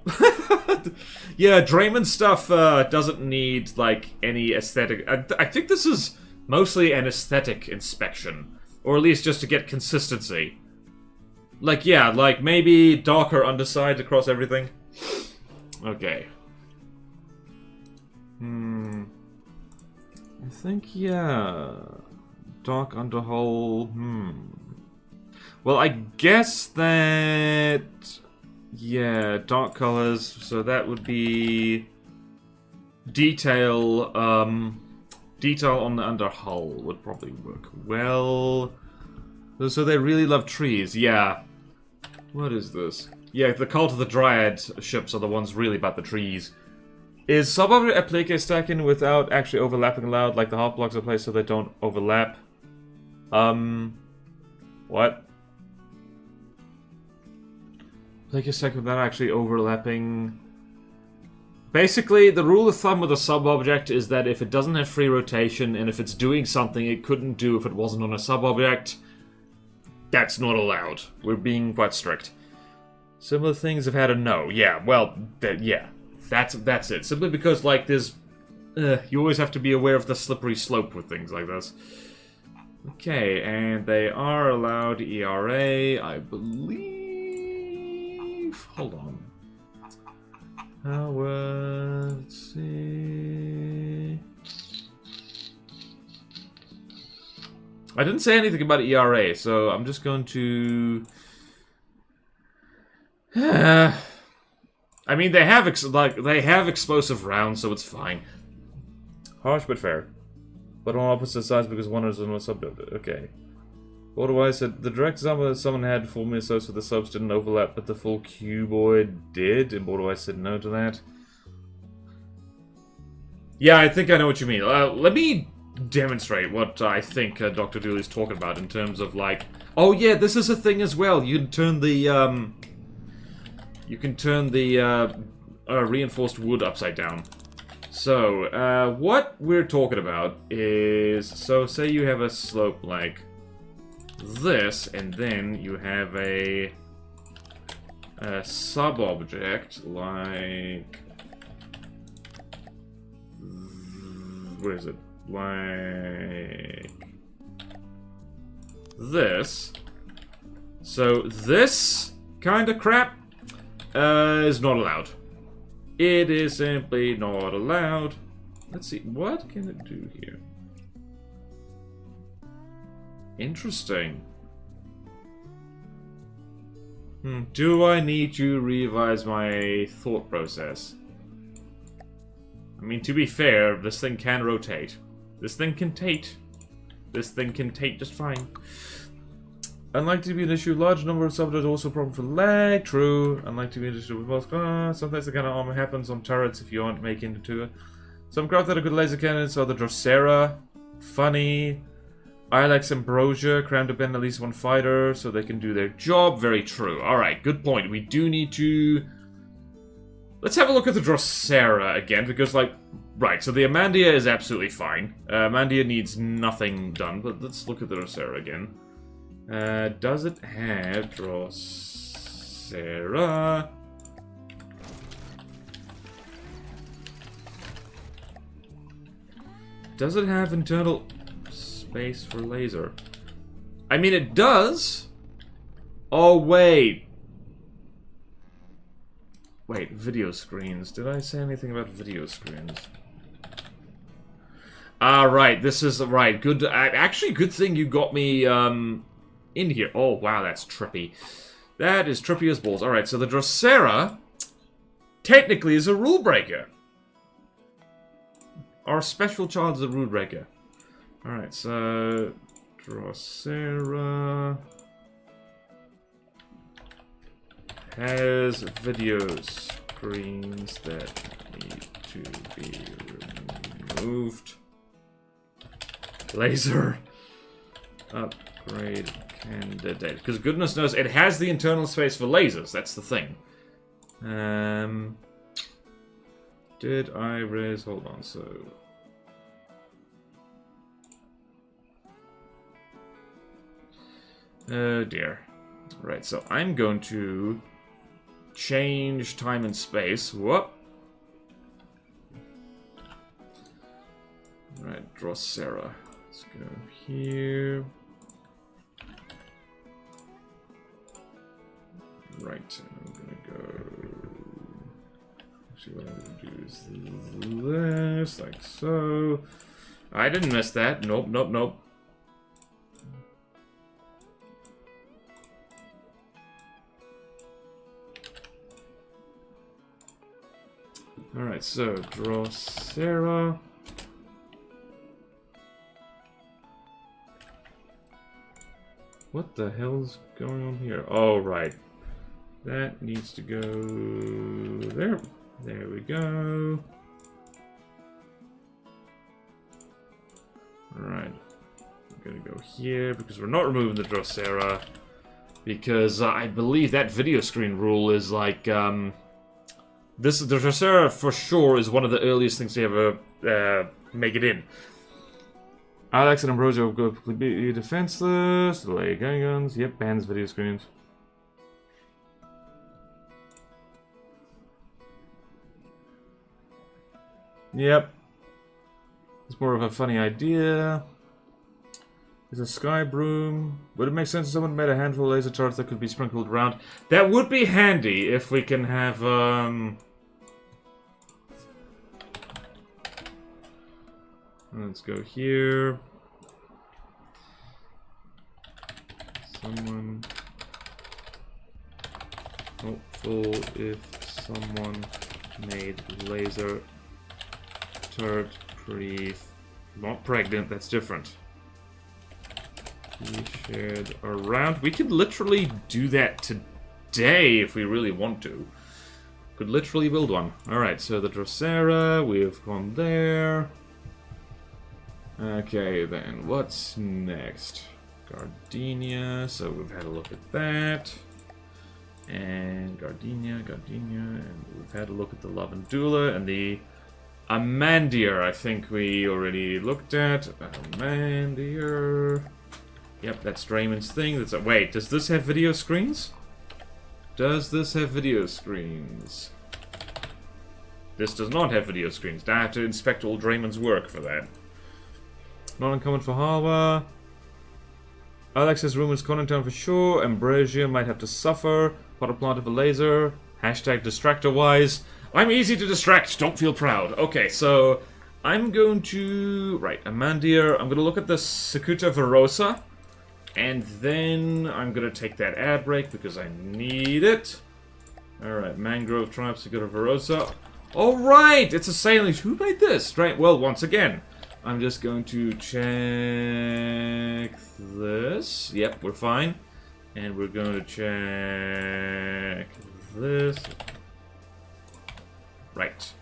Yeah, Draymond stuff doesn't need, like, any aesthetic... I think this is mostly an aesthetic inspection. Or at least just to get consistency. Like, yeah, like, maybe darker underside across everything. Okay. I think, yeah... Dark underhull, Well, I guess that... Yeah, dark colors, so that would be... Detail on the underhull would probably work well. So they really love trees, yeah. What is this? Yeah, the Cult of the Dryad ships are the ones really about the trees. Is suburban applique stacking without actually overlapping allowed, like the half blocks are placed so they don't overlap? What? Applique stacking without actually overlapping... Basically, the rule of thumb with a sub-object is that if it doesn't have free rotation, and if it's doing something it couldn't do if it wasn't on a sub-object, that's not allowed. We're being quite strict. Similar things have had a no. Yeah, well, yeah. That's it. Simply because, like, there's... you always have to be aware of the slippery slope with things like this. Okay, and they are allowed ERA, I believe... Hold on. Let's see... I didn't say anything about ERA, so I'm just going to... I mean, they have explosive rounds, so it's fine. Harsh but fair. But on opposite sides because one is on a subject. Okay. Otherwise, the direct example that someone had 4 missiles with the subs didn't overlap, but the full cuboid did, and Otherwise said no to that. Yeah, I think I know what you mean. Let me demonstrate what I think Dr. Dooley's talking about in terms of, like... Oh yeah, this is a thing as well. You can turn the, reinforced wood upside down. So, what we're talking about is... So, say you have a slope like... this, and then you have a sub-object like... Where is it? Like... this. So this kind of crap is not allowed. It is simply not allowed. Let's see, what can it do here? Interesting. Do I need to revise my thought process? I mean, to be fair, this thing can rotate. This thing can tate. This thing can tate just fine. Unlikely to be an issue. Large number of subjects also a problem for lag. True. Unlikely to be an issue with most. Sometimes the kind of armor happens on turrets if you aren't making it to it. Some craft that are good laser cannons are the Drosera. Funny. Ilex Ambrosia. Crammed to bend at least one fighter so they can do their job. Very true. Alright, good point. We do need to... Let's have a look at the Drosera again, because, like... Right, so the Amandia is absolutely fine. Amandia needs nothing done, but let's look at the Drosera again. Does it have Drosera? Does it have internal space for laser? I mean, it does. Oh, wait. Wait, video screens. Did I say anything about video screens? Ah, right. This is right. Good. Actually, good thing you got me in here. Oh, wow, that's trippy. That is trippy as balls. All right, so the Drosera technically is a rule breaker. Our special child is a rule breaker. All right, so Drosera has video screens that need to be removed. Laser upgrade candidate. Because goodness knows it has the internal space for lasers. That's the thing. Did I raise? Hold on. So. Oh dear. Right. So I'm going to change time and space. Whoop. Right. Drosera. Let's go here. Right, I'm gonna go. Actually, what I'm gonna do is this, like so. I didn't miss that. Nope, nope, nope. Alright, so Drosera. What the hell's going on here? Oh, right. That needs to go there. There we go. Alright. I'm gonna go here because we're not removing the Drosera. Because I believe that video screen rule is like, the Drosera for sure is one of the earliest things to ever make it in. Alex and Ambrosia will go completely defenseless. Delay gun guns. Yep, bans video screens. Yep. It's more of a funny idea. There's a sky broom. Would it make sense if someone made a handful of laser turrets that could be sprinkled around? That would be handy if we can have, Let's go here. Someone... Hopeful if someone made laser turret not pregnant, that's different. We shared around. We could literally do that today if we really want to. Could literally build one. Alright, so the Drosera, we've gone there. Okay, then what's next? Gardenia, so we've had a look at that. And Gardenia, and we've had a look at the Lavandula and the Amandier, I think we already looked at. Amandier. Yep, that's Draymond's thing. That's wait, does this have video screens? Does this have video screens? This does not have video screens. I have to inspect all Draymond's work for that. Not uncommon for Hawa. Alex says rumors Conington for sure. Ambrosia might have to suffer. Potter plant of a laser. Hashtag distractor wise. I'm easy to distract. Don't feel proud. Okay, so I'm going to... Right, Amandir. I'm going to look at the Cicuta Verosa. And then I'm going to take that ad break because I need it. Alright, Mangrove Triumph, Cicuta Verosa. Alright, it's a sailing. Who made this? Right, well, once again, I'm just going to check this. Yep, we're fine. And we're going to check this. Right.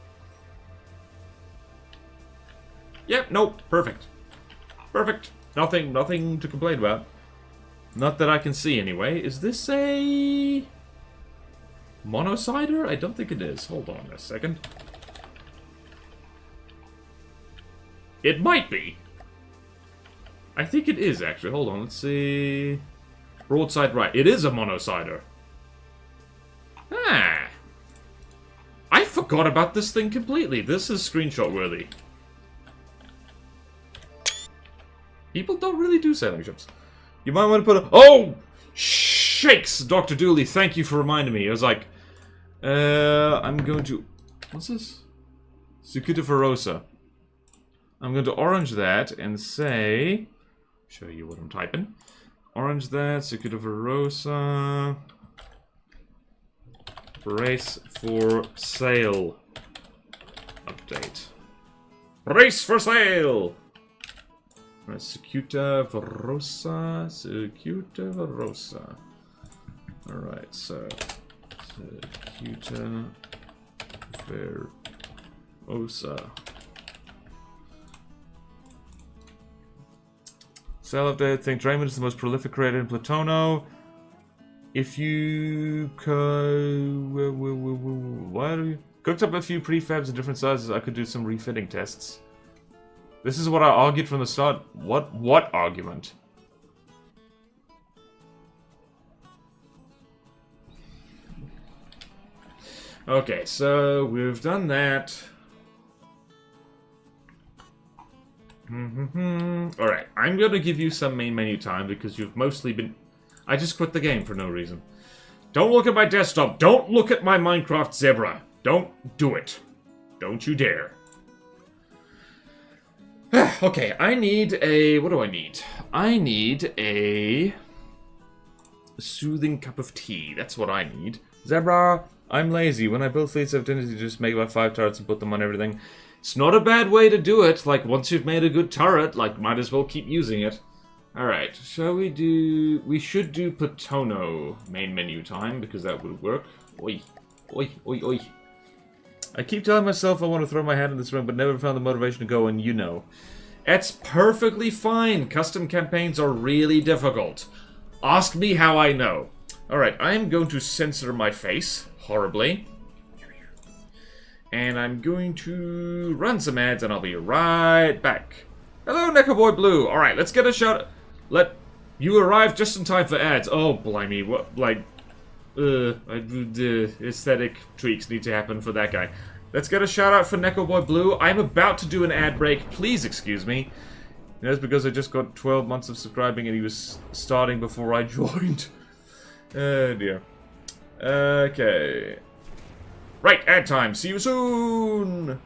Yep, nope, perfect. Perfect. Nothing to complain about. Not that I can see anyway. Is this a... Monocider? I don't think it is. Hold on a second. It might be. I think it is, actually. Hold on, let's see... Broadside right. It is a monocider. Ah. I forgot about this thing completely. This is screenshot worthy. People don't really do sailing ships. You might want to put a... Oh! Shakes! Dr. Dooley, thank you for reminding me. I was like... I'm going to... What's this? Cicuta Verosa. I'm going to orange that and say... Show you what I'm typing. Orange that, Cicuta Verosa. Brace for sale. Update. Brace for sale! Right, Cicuta Verosa. Cicuta Verosa. Alright, so... Cicuta Verosa. Sale update. Think Draymond is the most prolific creator in Platono. If you cooked up a few prefabs in different sizes, I could do some refitting tests. This is what I argued from the start. What argument? Okay, so we've done that. Alright, I'm gonna give you some main menu time because you've mostly been... I just quit the game for no reason. Don't look at my desktop. Don't look at my Minecraft Zebra. Don't do it. Don't you dare. Okay, I need a... What do I need? I need a soothing cup of tea. That's what I need. Zebra, I'm lazy. When I build fleets of dinners, you just make about 5 turrets and put them on everything. It's not a bad way to do it. Like, once you've made a good turret, like, might as well keep using it. Alright, shall we do... We should do Platono main menu time, because that would work. Oi. Oi, oi, oi. I keep telling myself I want to throw my hat in this ring, but never found the motivation to go, and you know. It's perfectly fine. Custom campaigns are really difficult. Ask me how I know. Alright, I'm going to censor my face, horribly. And I'm going to run some ads, and I'll be right back. Hello, Neckoboy Blue. Alright, let's get a shout... You arrived just in time for ads. Oh, blimey. What, like... aesthetic tweaks need to happen for that guy. Let's get a shout out for Neckoboy Blue. I'm about to do an ad break. Please excuse me. That's because I just got 12 months of subscribing and he was starting before I joined. Oh, dear. Okay. Right, ad time. See you soon!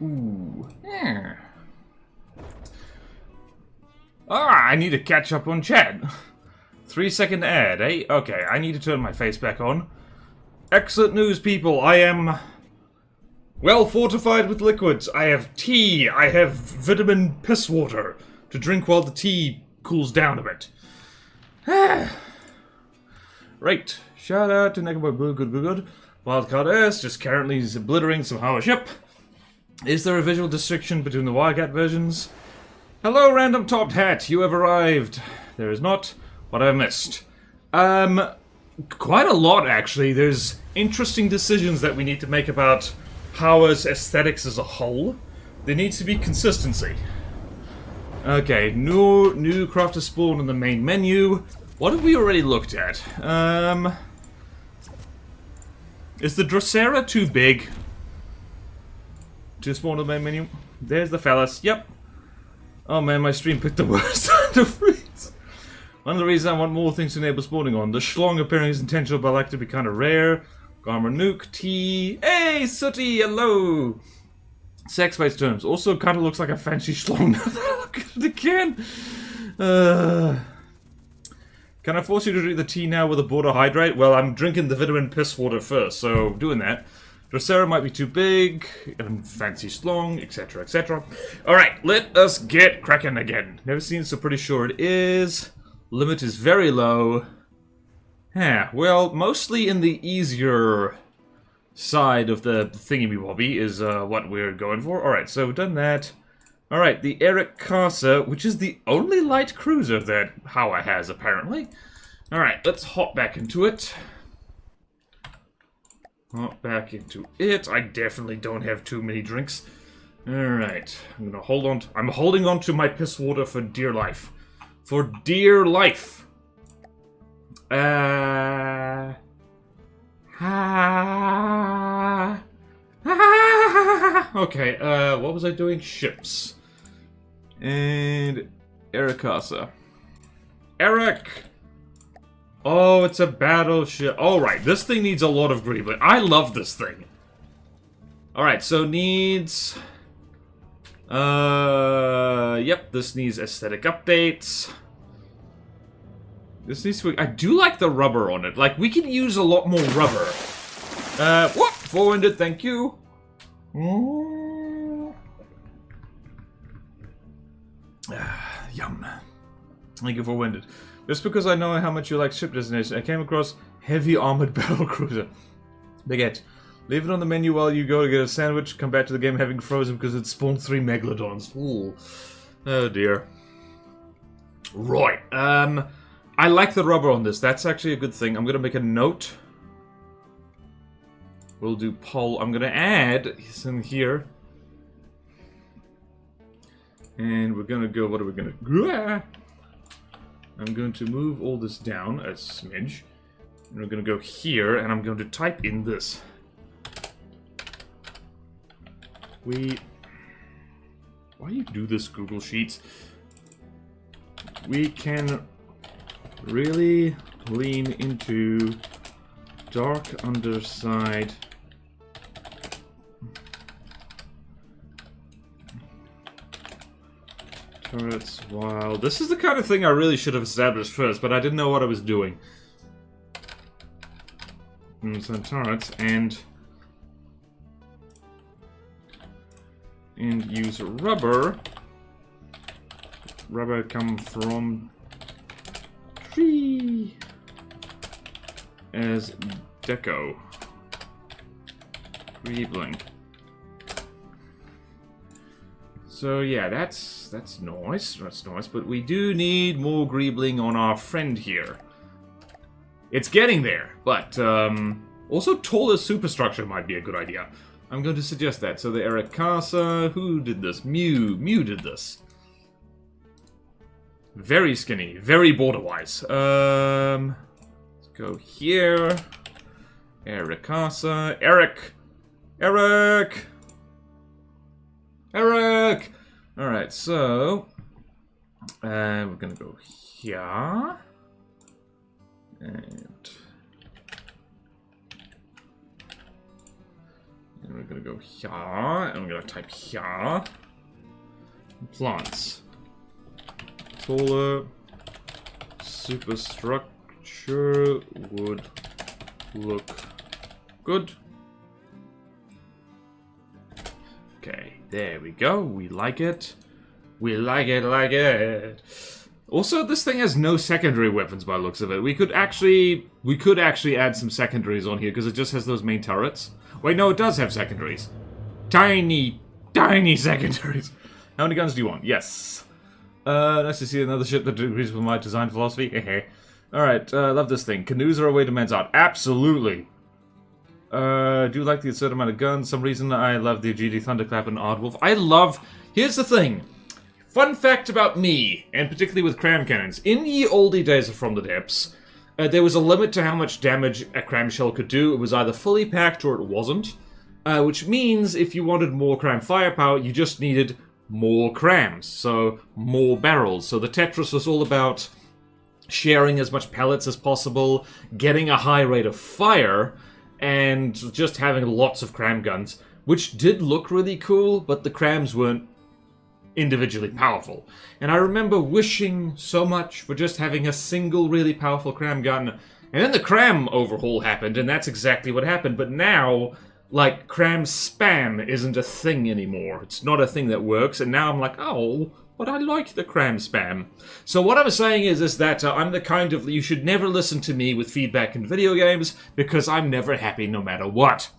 Ooh. Yeah. I need to catch up on chat. 3-second ad, eh? Okay, I need to turn my face back on. Excellent news, people. I am well fortified with liquids. I have tea. I have vitamin piss water to drink while the tea cools down a bit. Right. Shout out to Negaboy good. Wildcard S just currently is obliterating some Haugen ship. Is there a visual distinction between the Wildcat versions? Hello, random topped hat. You have arrived. There is not. What have I missed? Quite a lot, actually. There's interesting decisions that we need to make about Haugen's aesthetics as a whole. There needs to be consistency. Okay, new crafter spawn in the main menu. What have we already looked at? Is the Drosera too big to spawn in the main menu? There's the phallus. Yep. Oh man, my stream picked the worst time to freeze. One of the reasons I want more things to enable spawning on. The schlong appearing is intentional, but I like to be kind of rare. Garmer Nuke, T. Hey, Sooty, hello! Sex-based terms. Also kind of looks like a fancy schlong. Look at it again. Can I force you to drink the tea now with a border hydrate? Well, I'm drinking the vitamin piss water first, so doing that. Drosera might be too big, and fancy schlong, etc, etc. Alright, let us get cracking again. Never seen it, so pretty sure it is. Limit is very low. Yeah, well, mostly in the easier side of the thingy-bobby is what we're going for. Alright, so we've done that. Alright, the Eric Casa, which is the only light cruiser that Haugen has, apparently. Alright, let's hop back into it. Hop back into it. I definitely don't have too many drinks. Alright, I'm gonna hold on. I'm holding on to my piss water for dear life. For dear life. Okay, what was I doing? Ships. And Ericasa. Eric! Oh, it's a battleship. Alright, this thing needs a lot of greebling. I love this thing. Alright, so needs... Yep, this needs aesthetic updates. This needs to... I do like the rubber on it. Like, we can use a lot more rubber. Whoop! Forwarded, thank you. Yum. Thank you for winded. Just because I know how much you like ship designation, I came across heavy armored battle cruiser. Baguette. Leave it on the menu while you go to get a sandwich. Come back to the game having frozen because it spawned 3 megalodons. Ooh. Oh dear. Right. I like the rubber on this. That's actually a good thing. I'm gonna make a note. We'll do poll. I'm gonna add this in here. And we're gonna go, what are we gonna do? I'm going to move all this down a smidge. And we're gonna go here, and I'm going to type in this. Why do you do this, Google Sheets? We can really lean into dark underside. Turrets, wow. This is the kind of thing I really should have established first, but I didn't know what I was doing. So turrets and use rubber. Rubber come from tree as deco. Greebling. So yeah, that's nice. That's nice, but we do need more greebling on our friend here. It's getting there, but also taller superstructure might be a good idea. I'm going to suggest that. So the Eric Casa, who did this? Mew did this. Very skinny, very border-wise. Let's go here. Eric Casa. Eric! Alright, so... we're gonna go here. And we're gonna go here, and we're gonna type here. Plants. Taller superstructure would look good. Okay, there we go. We like it. We like it. Also, this thing has no secondary weapons by the looks of it. We could actually add some secondaries on here because it just has those main turrets. Wait, no, it does have secondaries. Tiny secondaries. How many guns do you want? Yes. Nice to see another ship that agrees with my design philosophy. Alright, love this thing. Canoes are a way to man's art. Absolutely. Do you like the absurd amount of guns? Some reason I love the GD Thunderclap and Aardwolf. Here's the thing. Fun fact about me, and particularly with cram cannons. In ye oldie days of From the Depths, there was a limit to how much damage a cram shell could do. It was either fully packed or it wasn't. Which means if you wanted more cram firepower, you just needed more crams. So, more barrels. So the Tetris was all about sharing as much pellets as possible, getting a high rate of fire, and just having lots of cram guns, which did look really cool, but the crams weren't individually powerful. And I remember wishing so much for just having a single really powerful cram gun, and then the cram overhaul happened, and that's exactly what happened. But now, like, cram spam isn't a thing anymore. It's not a thing that works, and now I'm like, oh, but I like the cram spam. So what I'm saying is that I'm the kind of... You should never listen to me with feedback in video games, because I'm never happy no matter what.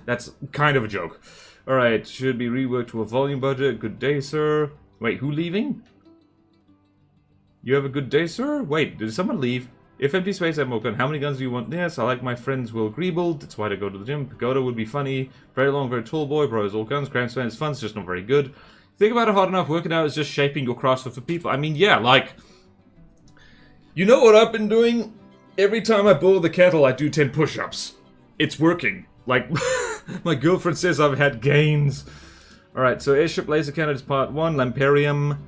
That's kind of a joke. Alright, should be reworked to a volume budget. Good day, sir. Wait, who leaving? You have a good day, sir? Wait, did someone leave? If empty space I'm open, how many guns do you want? Yes, I like my friends Will Greeble. That's why I go to the gym. Pagoda would be funny. Very long, very tall boy. Bros all guns. Cram spam is fun. It's just not very good. Think about it hard enough. Working out is just shaping your craft for people. I mean, yeah, like... You know what I've been doing? Every time I boil the kettle, I do 10 push-ups. It's working. Like, my girlfriend says I've had gains. Alright, so Airship Laser Cannon is part 1. Lamparium.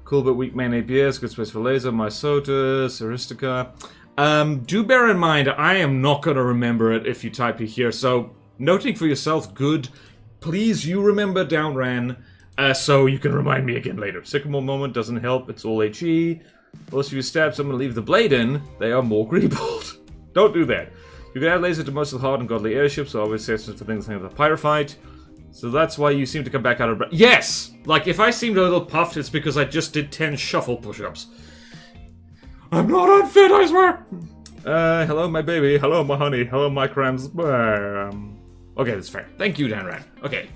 Cool but weak main APS. Good space for laser. Mysota. Seristica. Do bear in mind, I am not going to remember it if you type it here. So, noting for yourself, good. Please, you remember Downran. So you can remind me again later. Sycamore Moment doesn't help. It's all HE. Also, if you stab someone and leave the blade in, they are more greebled. Don't do that. You can add laser to most of the hard and godly airships, so always save for things like the Pyrophite. So that's why you seem to come back out of breath. Yes! Like, if I seemed a little puffed, it's because I just did 10 shuffle push-ups. I'm not unfit, I swear! Hello, my baby. Hello, my honey. Hello, my crams. Okay, that's fair. Thank you, Dan Ran. Okay.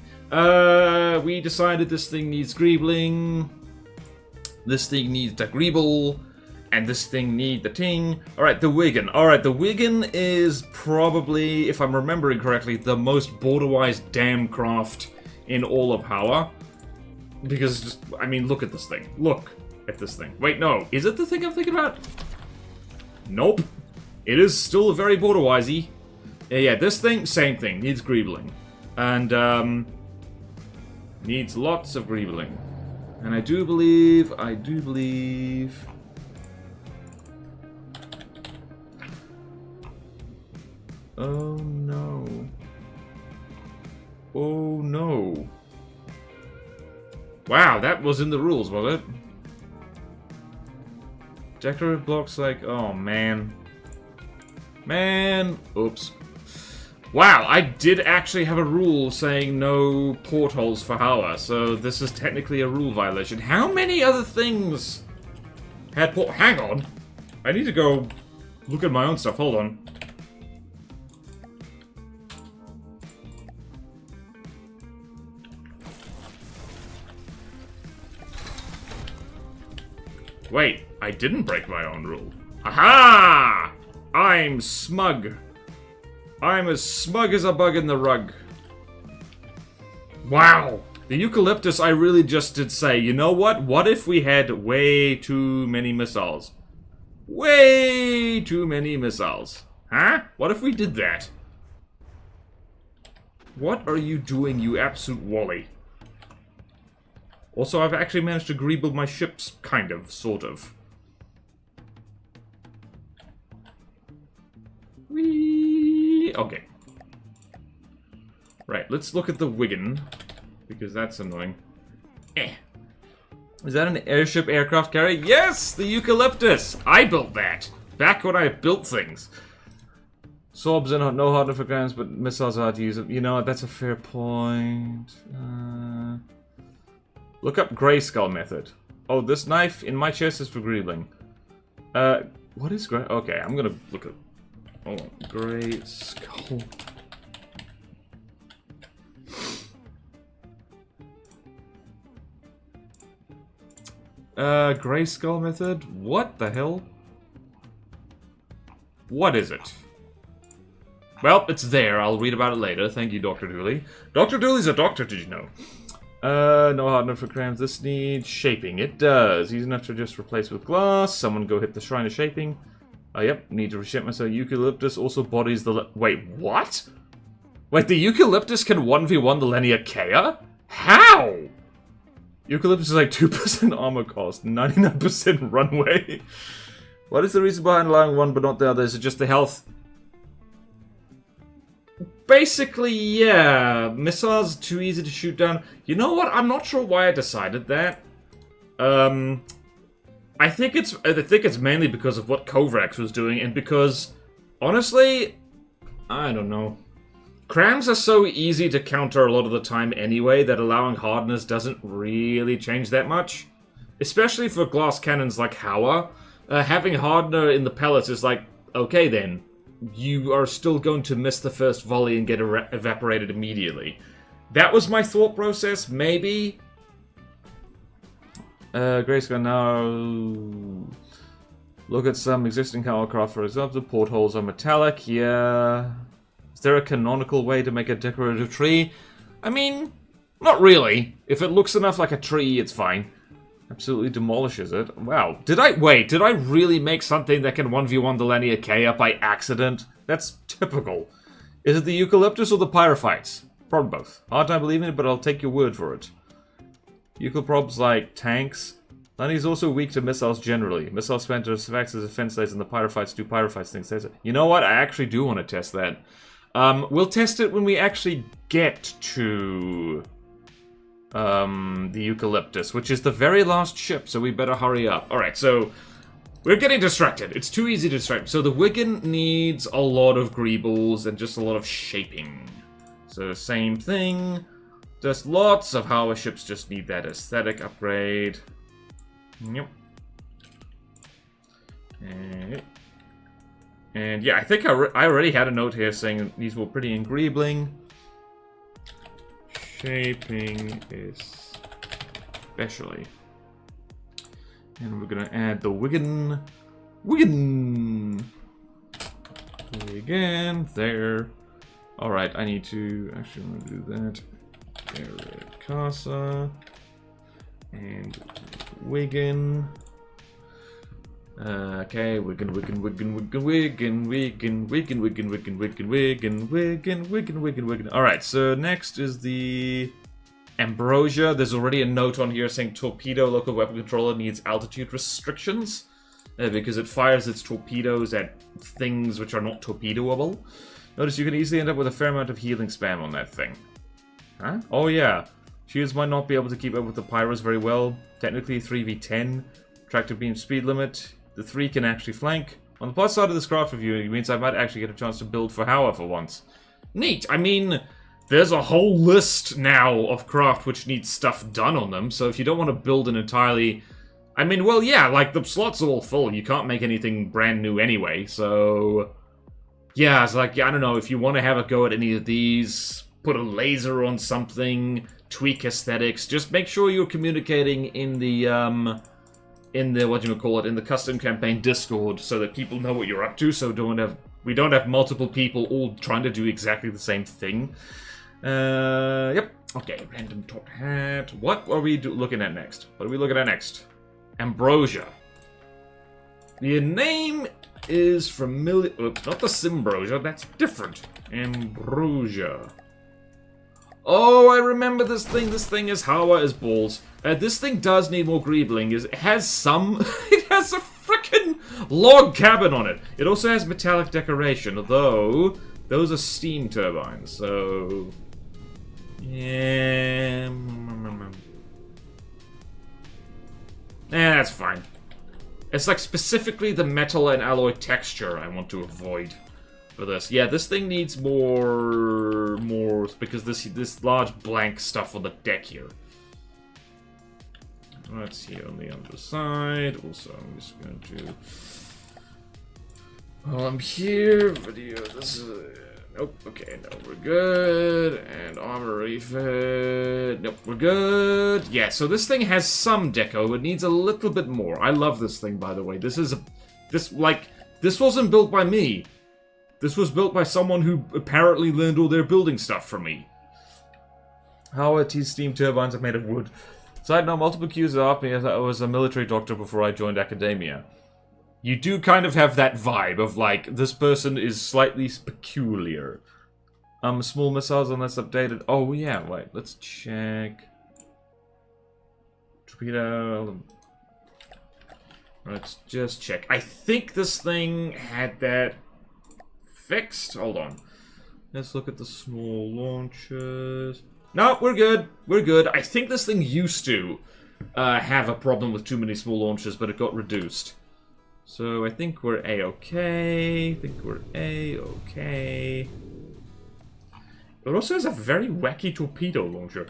We decided this thing needs greebling. This thing needs the greeble. And this thing need the ting. Alright, the Wigan. Alright, the Wigan is probably, if I'm remembering correctly, the most border-wise damn craft in all of Hawa. Because, just, I mean, look at this thing. Look at this thing. Wait, no. Is it the thing I'm thinking about? Nope. It is still very border-wisey. Yeah, this thing, same thing. Needs greebling. And, needs lots of greebling. And I do believe... Oh no. Oh no. Wow, that was in the rules, was it? Decorative blocks like... Oh man. Man. Oops. Wow, I did actually have a rule saying no portholes for Hawa, so this is technically a rule violation. How many other things had port... Hang on. I need to go look at my own stuff. Hold on. Wait, I didn't break my own rule. Aha! I'm smug. I'm as smug as a bug in the rug. Wow. The eucalyptus, I really just did say, you know what? What if we had way too many missiles? Way too many missiles. Huh? What if we did that? What are you doing, you absolute wally? Also, I've actually managed to greeble my ships, kind of, sort of. Okay. Right, let's look at the Wigan, because that's annoying. Is that an airship aircraft carrier? Yes! The Eucalyptus! I built that! Back when I built things. Sorbs are no harder for grams, but missiles are hard to use. You know what, that's a fair point. Look up Grey Skull method. Oh, this knife in my chest is for greebling. What is Grey? Okay, I'm gonna look at... Oh, Grey Skull... Grey Skull method? What the hell? What is it? Well, it's there. I'll read about it later. Thank you, Dr. Dooley. Dr. Dooley's a doctor, did you know? No hardener for crayons. This needs shaping. It does. Easy enough to just replace with glass. Someone go hit the shrine of shaping. Yep. Need to reshape myself. Eucalyptus also bodies the... Wait, what? Wait, the Eucalyptus can 1v1 the Leniakea? How? Eucalyptus is like 2% armor cost, 99% runway. What is the reason behind allowing one but not the other? Is it just the health? Basically, yeah. Missiles too easy to shoot down. You know what? I'm not sure why I decided that. I think it's mainly because of what Kovrax was doing, and because, honestly, I don't know. Crams are so easy to counter a lot of the time anyway that allowing hardness doesn't really change that much. Especially for glass cannons like Hauer. Having hardener in the pellets is like, okay then. You are still going to miss the first volley and get evaporated immediately. That was my thought process, maybe. Grayskull now... Look at some existing hovercraft, for example. Portholes are metallic, yeah... Is there a canonical way to make a decorative tree? I mean, not really. If it looks enough like a tree, it's fine. Absolutely demolishes it. Wow. Did I really make something that can 1v1 the Leniakea by accident? That's typical. Is it the Eucalyptus or the Pyrophytes? Probably both. Hard time believing it, but I'll take your word for it. Eucalprobs like tanks. Lenny's also weak to missiles generally. Missile spenters acts as defense lays and the Pyrophytes do Pyrophytes things. You know what? I actually do want to test that. We'll test it when we actually get to the Eucalyptus, which is the very last ship, so we better hurry up. Alright, so we're getting distracted. It's too easy to distract. So the Wigan needs a lot of greebles and just a lot of shaping. So same thing. Just lots of how our ships just need that aesthetic upgrade. Yep. And yeah, I think I already had a note here saying these were pretty in greebling. Shaping especially. And we're gonna add the Wigan. Wigan! There. Alright, I need to... Actually, I'm gonna do that. There, Casa. And Wigan. Okay, Wigan. Alright, so next is the Ambrosia. There's already a note on here saying torpedo local weapon controller needs altitude restrictions because it fires its torpedoes at things which are not torpedoable. Notice you can easily end up with a fair amount of healing spam on that thing. Huh? Oh yeah. Shields might not be able to keep up with the pyros very well. Technically 3v10. Tractor beam speed limit. The 3 can actually flank. On the plus side of this craft review, it means I might actually get a chance to build for Hauer for once. Neat! I mean, there's a whole list now of craft which needs stuff done on them, so if you don't want to build an entirely... I mean, well, yeah, like, the slots are all full. You can't make anything brand new anyway, so... Yeah, it's like, I don't know, if you want to have a go at any of these, put a laser on something, tweak aesthetics, just make sure you're communicating in the whatchamacallit, in the custom campaign Discord, so that people know what you're up to, so we don't have multiple people all trying to do exactly the same thing. Yep. Okay, random top hat. What are we looking at next? What are we looking at next? Ambrosia. The name is familiar. Oops, not the Symbrosia, that's different. Ambrosia. Oh, I remember this thing. This thing is Hauer as balls. This thing does need more greebling. It has some... it has a frickin' log cabin on it. It also has metallic decoration, though Those are steam turbines, so... Yeah... that's fine. It's like specifically the metal and alloy texture I want to avoid for this. Yeah, this thing needs more because this large blank stuff on the deck here. Let's see on the other side. Also, I'm just going to... While I'm here, video, this is... Nope, okay, no, we're good. And armor refit. Nope, we're good. Yeah, so this thing has some deco. It needs a little bit more. I love this thing, by the way. This wasn't built by me. This was built by someone who apparently learned all their building stuff from me. How are these steam turbines are made of wood? Side note, multiple Qs asked me as I was a military doctor before I joined academia. You do kind of have that vibe of, like, this person is slightly peculiar. Small missiles unless updated. Oh, yeah, wait, let's check. Torpedo. Let's just check. I think this thing had that fixed. Hold on. Let's look at the small launchers. No, we're good. We're good. I think this thing used to have a problem with too many small launchers, but it got reduced. So I think we're A-okay. It also has a very wacky torpedo launcher.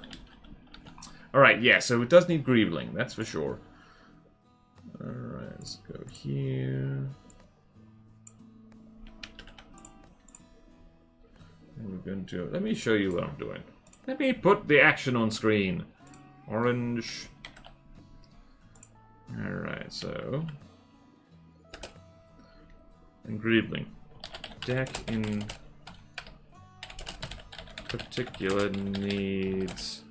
Alright, yeah, so it does need greebling, that's for sure. Alright, let's go here. And we're going to... Let me show you what I'm doing. Let me put the action on screen. Orange. Alright, so... And greebling. Deck in particular needs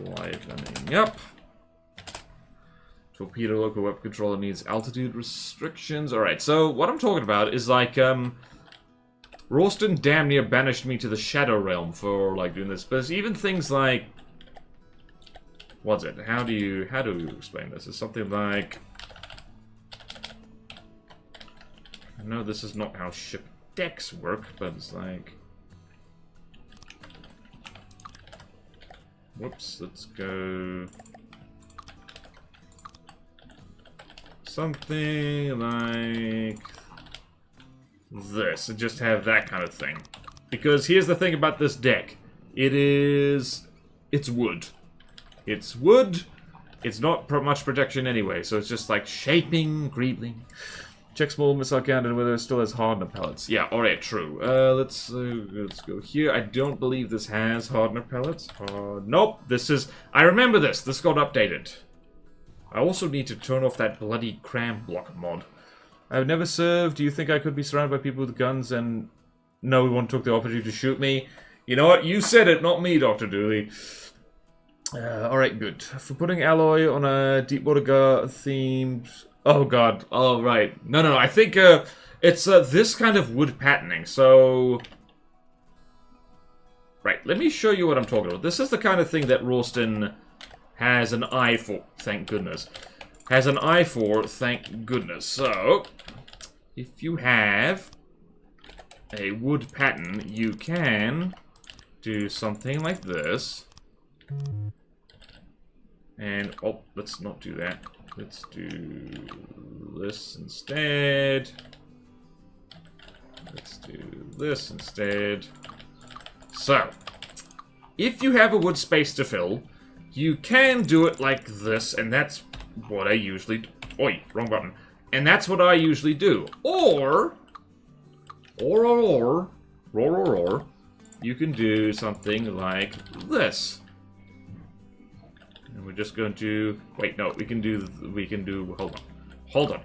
livening. Yep. Torpedo local weapon controller needs altitude restrictions. Alright, so what I'm talking about is like, Ralston damn near banished me to the Shadow Realm for, like, doing this. But even things like... What's it? How do you explain this? It's something like... I know this is not how ship decks work, but it's like... Whoops, let's go... Something like... this, and just have that kind of thing. Because here's the thing about this deck. It's wood. It's wood, it's not much protection anyway, so it's just like shaping, greebling... Check small missile count and whether it still has hardener pellets. Yeah, alright, true. Let's go here. I don't believe this has hardener pellets. Nope, this is... I remember this. This got updated. I also need to turn off that bloody cram block mod. I've never served. Do you think I could be surrounded by people with guns and no one took the opportunity to shoot me? You know what? You said it, not me, Dr. Dooley. Alright, good. For putting alloy on a Deepwater themed... Oh god, oh right. No, I think it's this kind of wood patterning, so... Right, let me show you what I'm talking about. This is the kind of thing that Ralston has an eye for, thank goodness. Has an eye for, thank goodness. So, if you have a wood pattern, you can do something like this. And, oh, let's not do that. Let's do this instead. Let's do this instead. So, if you have a wood space to fill, you can do it like this, and that's what I usually do. Oi, wrong button. And that's what I usually do. Or, you can do something like this. And we're just going to... Wait, no, we can do... Hold the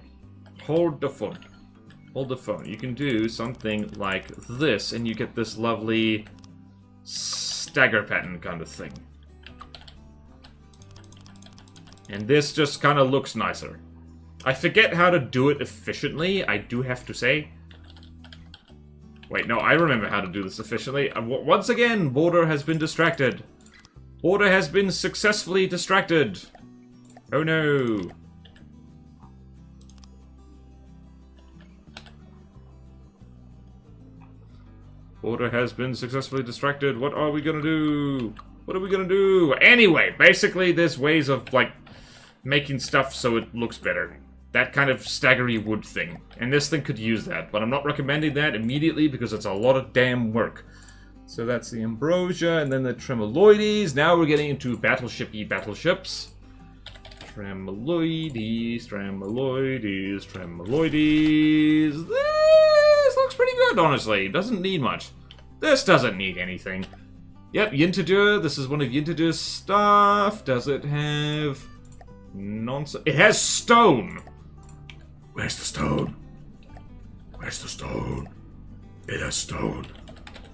phone. Hold the phone. You can do something like this, and you get this lovely stagger pattern kind of thing. And this just kind of looks nicer. I forget how to do it efficiently, I do have to say. Wait, no, I remember how to do this efficiently. Once again, Border has been distracted. Border has been successfully distracted. Oh no. Order has been successfully distracted. What are we gonna do? What are we gonna do? Anyway, basically there's ways of, like, making stuff so it looks better. That kind of staggery wood thing. And this thing could use that, but I'm not recommending that immediately because it's a lot of damn work. So that's the ambrosia, and then the tremoloides. Now we're getting into battleship-y battleships. Tremoloides, tremoloides, tremoloides. This looks pretty good, honestly. Doesn't need much. This doesn't need anything. Yep, Yintager. This is one of Yintager's stuff. Does it have nonsense? It has stone. Where's the stone? Where's the stone? It has stone.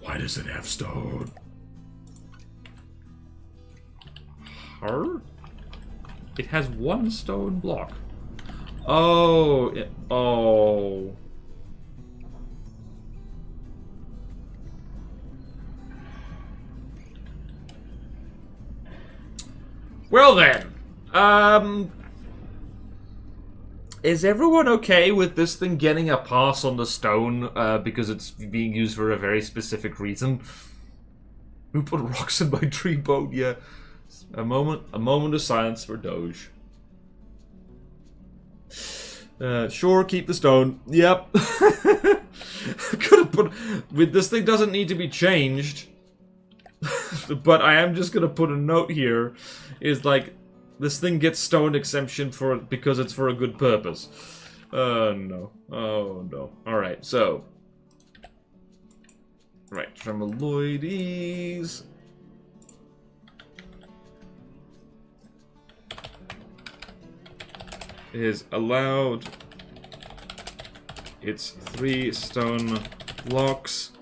Why does it have stone? Her? It has one stone block. Oh. Oh. Well then. Is everyone okay with this thing getting a pass on the stone because it's being used for a very specific reason? Who put rocks in my tree boat? Yeah. A moment of silence for Doge. Sure, keep the stone. Yep. Could have put. This thing doesn't need to be changed. But I am just gonna put a note here. Is like, this thing gets stone exemption for because it's for a good purpose. No. Oh no. Alright, so. Right, tremoloides. Is allowed. It's 3 stone blocks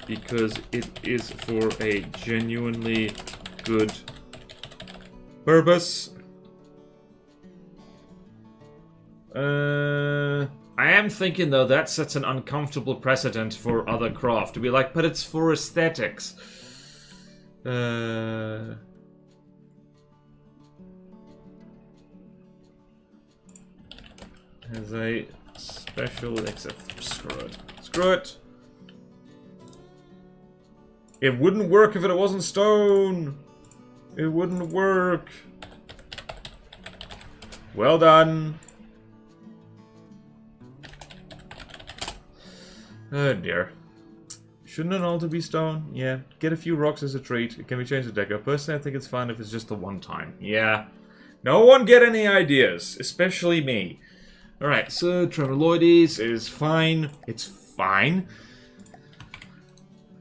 because it is for a genuinely good purpose. I am thinking though that sets an uncomfortable precedent for other craft to be like, but it's for aesthetics. Has a special screw it. Screw it! It wouldn't work if it wasn't stone! It wouldn't work. Well done. Oh dear. Shouldn't an altar be stone? Yeah. Get a few rocks as a treat. Can we change the deco? Personally, I think it's fine if it's just the one time. Yeah. No one get any ideas. Especially me. Alright, so tremoloides is fine. It's fine.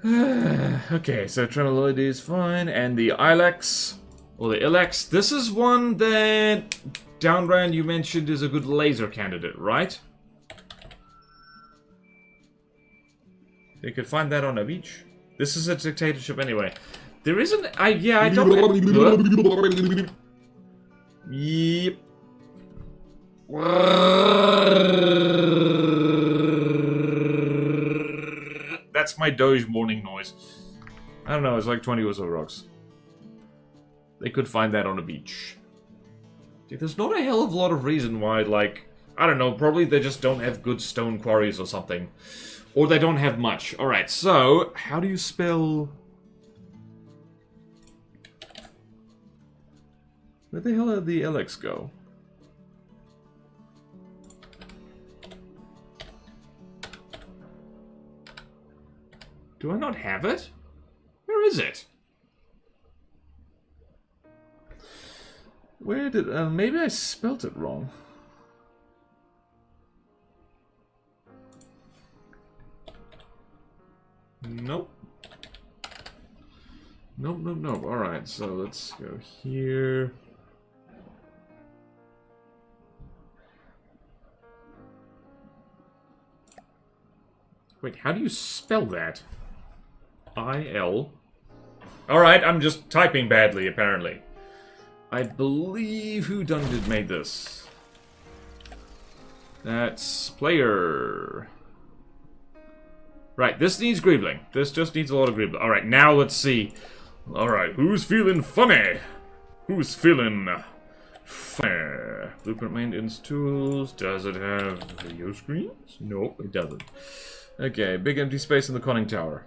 Okay, so tremoloides is fine. And the Ilex, or the Ilex. This is one that Downbrand you mentioned is a good laser candidate, right? You could find that on a beach. This is a dictatorship anyway. There isn't... yeah, I don't... Yep. That's my Doge morning noise. I don't know, it's like 20 or so rocks. They could find that on a beach. Dude, there's not a hell of a lot of reason why, like... I don't know, probably they just don't have good stone quarries or something. Or they don't have much. Alright, so, how do you spell... Where the hell did the LX go? Do I not have it? Where is it? Where did... maybe I spelt it wrong. Nope. Nope, nope, nope. Alright, so let's go here. Wait, how do you spell that? I-L. Alright, I'm just typing badly, apparently. I believe whodunit made this. That's player. Right, this needs greebling. This just needs a lot of greebling. Alright, now let's see. Alright, who's feeling funny? Who's feeling funny? Blueprint maintenance tools. Does it have video screens? Nope, it doesn't. Okay, big empty space in the conning tower.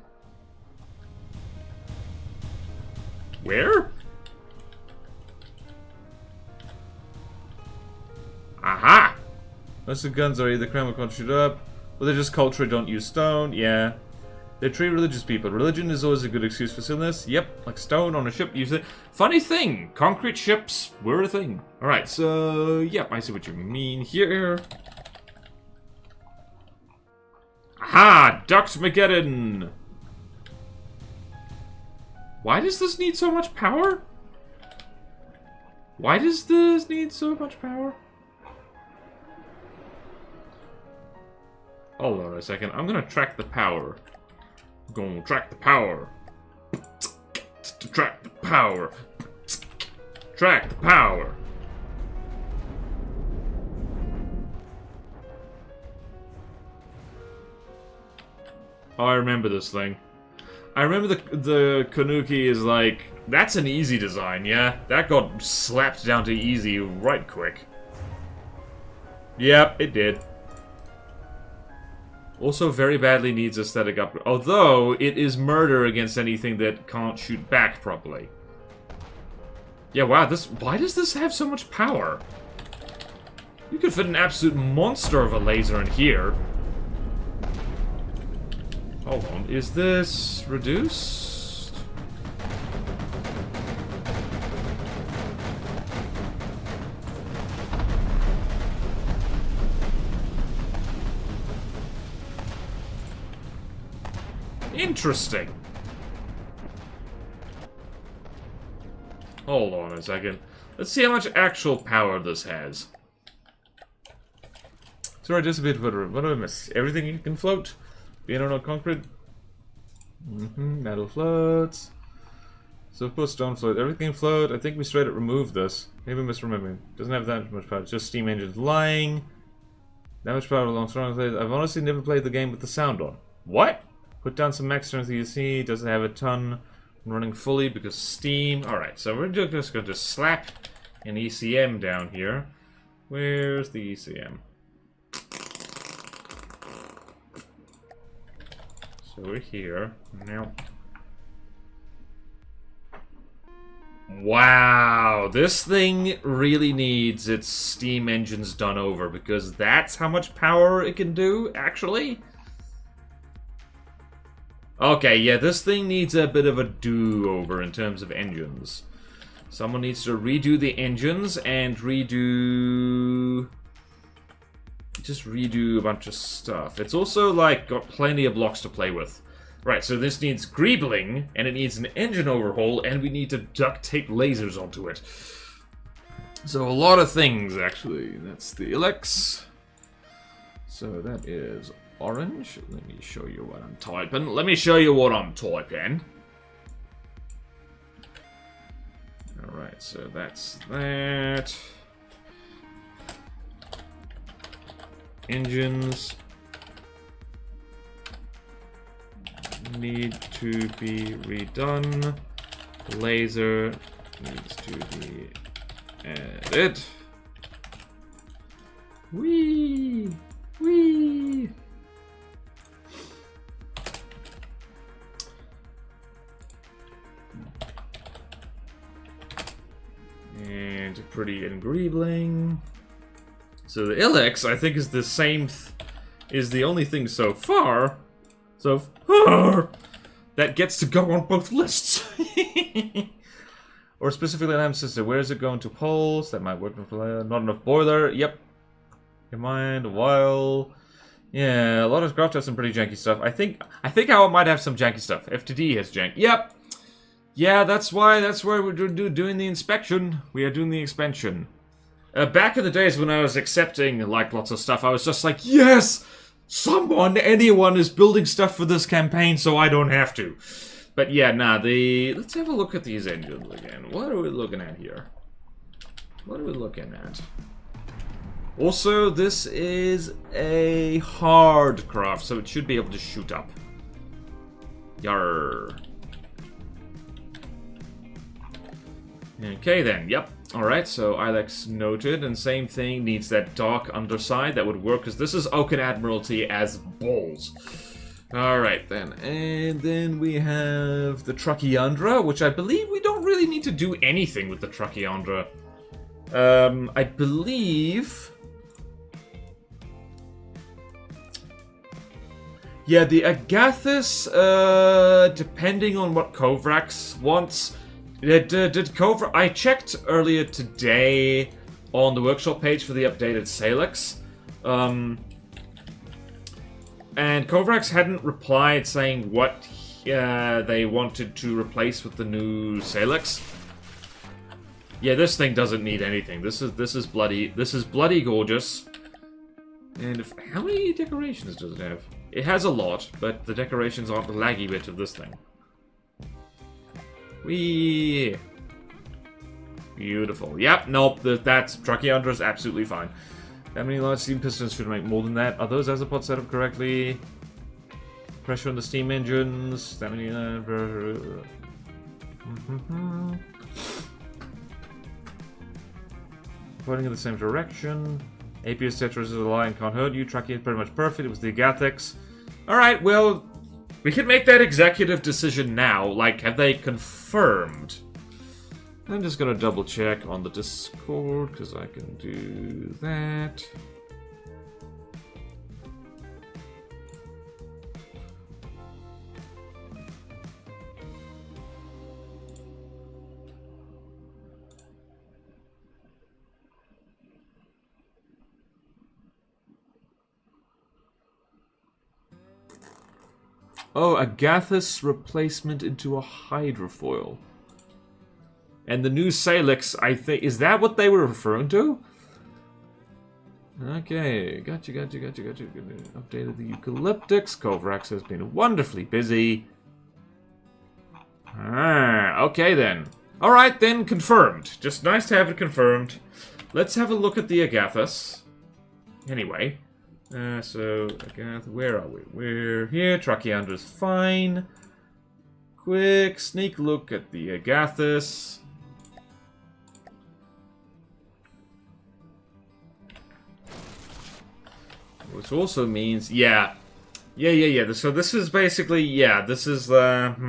Where? Aha! Most of the guns are either crime or can't shoot up. Religious culture don't use stone. Yeah. They're true religious people. Religion is always a good excuse for silliness. Yep, like stone on a ship. Use it. Funny thing, concrete ships were a thing. Alright, so, yep, I see what you mean here. Aha! Duxmageddon! Why does this need so much power? Why does this need so much power? Hold on a second. I'm gonna track the power. I'm gonna track the power. Track the power. Track the power. Oh, I remember this thing. I remember the Kanuki is like, that's an easy design, yeah? That got slapped down to easy right quick. Yep, it did. Also very badly needs aesthetic upgrade. Although, it is murder against anything that can't shoot back properly. Yeah, wow, why does this have so much power? You could fit an absolute monster of a laser in here. Hold on, is this reduced? Interesting. Hold on a second. Let's see how much actual power this has. Sorry, just a bit. What do I miss? Everything you can float? Being on concrete? Metal floats. So of course stone float. Everything float. I think we straight up removed this. Maybe I'm misremembering. Doesn't have that much power. It's just steam engines lying. That much power along strong. I've honestly never played the game with the sound on. What? Put down some max strength you see. Doesn't have a ton running fully because steam. Alright, so we're just going to slap an ECM down here. Where's the ECM? So we're here. Now. Wow, this thing really needs its steam engines done over because that's how much power it can do, actually. Okay, yeah, this thing needs a bit of a do-over in terms of engines. Someone needs to redo the engines and redo... just redo a bunch of stuff. It's also, like, got plenty of blocks to play with. Right, so this needs greebling, and it needs an engine overhaul, and we need to duct tape lasers onto it. So a lot of things, actually. That's the Elex. So that is orange. Let me show you what I'm typing. Alright, so that's that. Engines need to be redone. Laser needs to be added. Whee! Whee! And pretty and greebling. So the Ilex, I think, is the same, is the only thing so far, that gets to go on both lists. Or specifically, I'm sister. Where is it going to polls? That might work. Not enough boiler. Yep. Your mind a while. Yeah, a lot of craft has some pretty janky stuff. I think I might have some janky stuff. FTD has jank. Yep. Yeah, that's why we're doing the inspection. We are doing the expansion. Back in the days when I was accepting, like, lots of stuff, I was just like, yes! Anyone is building stuff for this campaign so I don't have to. But yeah, nah, let's have a look at these engines again. What are we looking at here? What are we looking at? Also, this is a hard craft, so it should be able to shoot up. Yarr. Okay then, yep. Alright, so Ilex noted, and same thing, needs that dark underside. That would work, because this is Oaken Admiralty as balls. Alright then, and then we have the Truckyandra, which I believe we don't really need to do anything with the Truckyandra. I believe... Yeah, the Agathis, depending on what Kovrax wants... Did Kovrax... I checked earlier today on the workshop page for the updated Salix. And Kovrax hadn't replied saying what they wanted to replace with the new Salix. Yeah, this thing doesn't need anything. This is bloody gorgeous. And how many decorations does it have? It has a lot, but the decorations aren't the laggy bit of this thing. Whee! Beautiful. Yep, nope, that's Truckyandra is absolutely fine. How many large steam pistons should make more than that? Are those azipods set up correctly? Pressure on the steam engines. That many. Pointing in the same direction. APS Tetris is a lie and can't hurt you. Trucky is pretty much perfect. It was the Agathics. Alright, well, we can make that executive decision now. Like, have they confirmed? I'm just gonna double check on the Discord, because I can do that. Oh, Agathis replacement into a hydrofoil. And the new Salix, I think... Is that what they were referring to? Okay, gotcha. Updated the Eucalyptics. Kovrax has been wonderfully busy. Okay then. Alright then, confirmed. Just nice to have it confirmed. Let's have a look at the Agathis. Anyway. So, Agath, where are we? We're here. Truckyandra's fine. Quick sneak look at the Agathis. Which also means, yeah. So this is basically, yeah, this is, How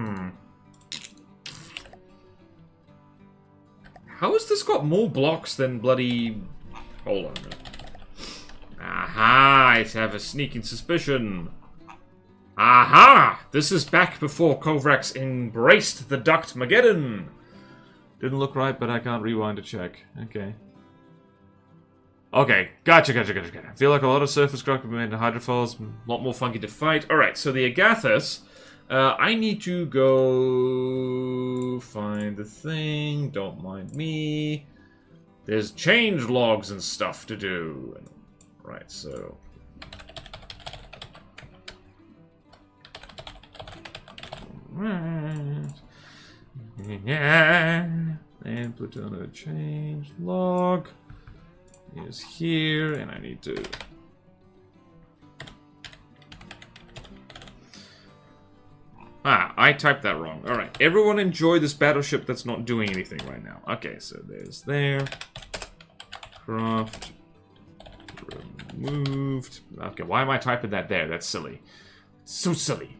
has this got more blocks than bloody... Hold on a minute. Aha! I have a sneaking suspicion. Aha! This is back before Kovrax embraced the Duct Mageddon. Didn't look right, but I can't rewind to check. Okay. Okay, gotcha. I feel like a lot of surface growth can be made into hydrophiles, a lot more funky to fight. Alright, so the Agathis, I need to go find the thing, don't mind me. There's change logs and stuff to do. Right, so... Right. Yeah. And put on a change log. Is here, and I need to... I typed that wrong. Alright, everyone enjoy this battleship that's not doing anything right now. Okay, so there's there. Craft. Removed. Okay, why am I typing that there? That's silly. It's so silly.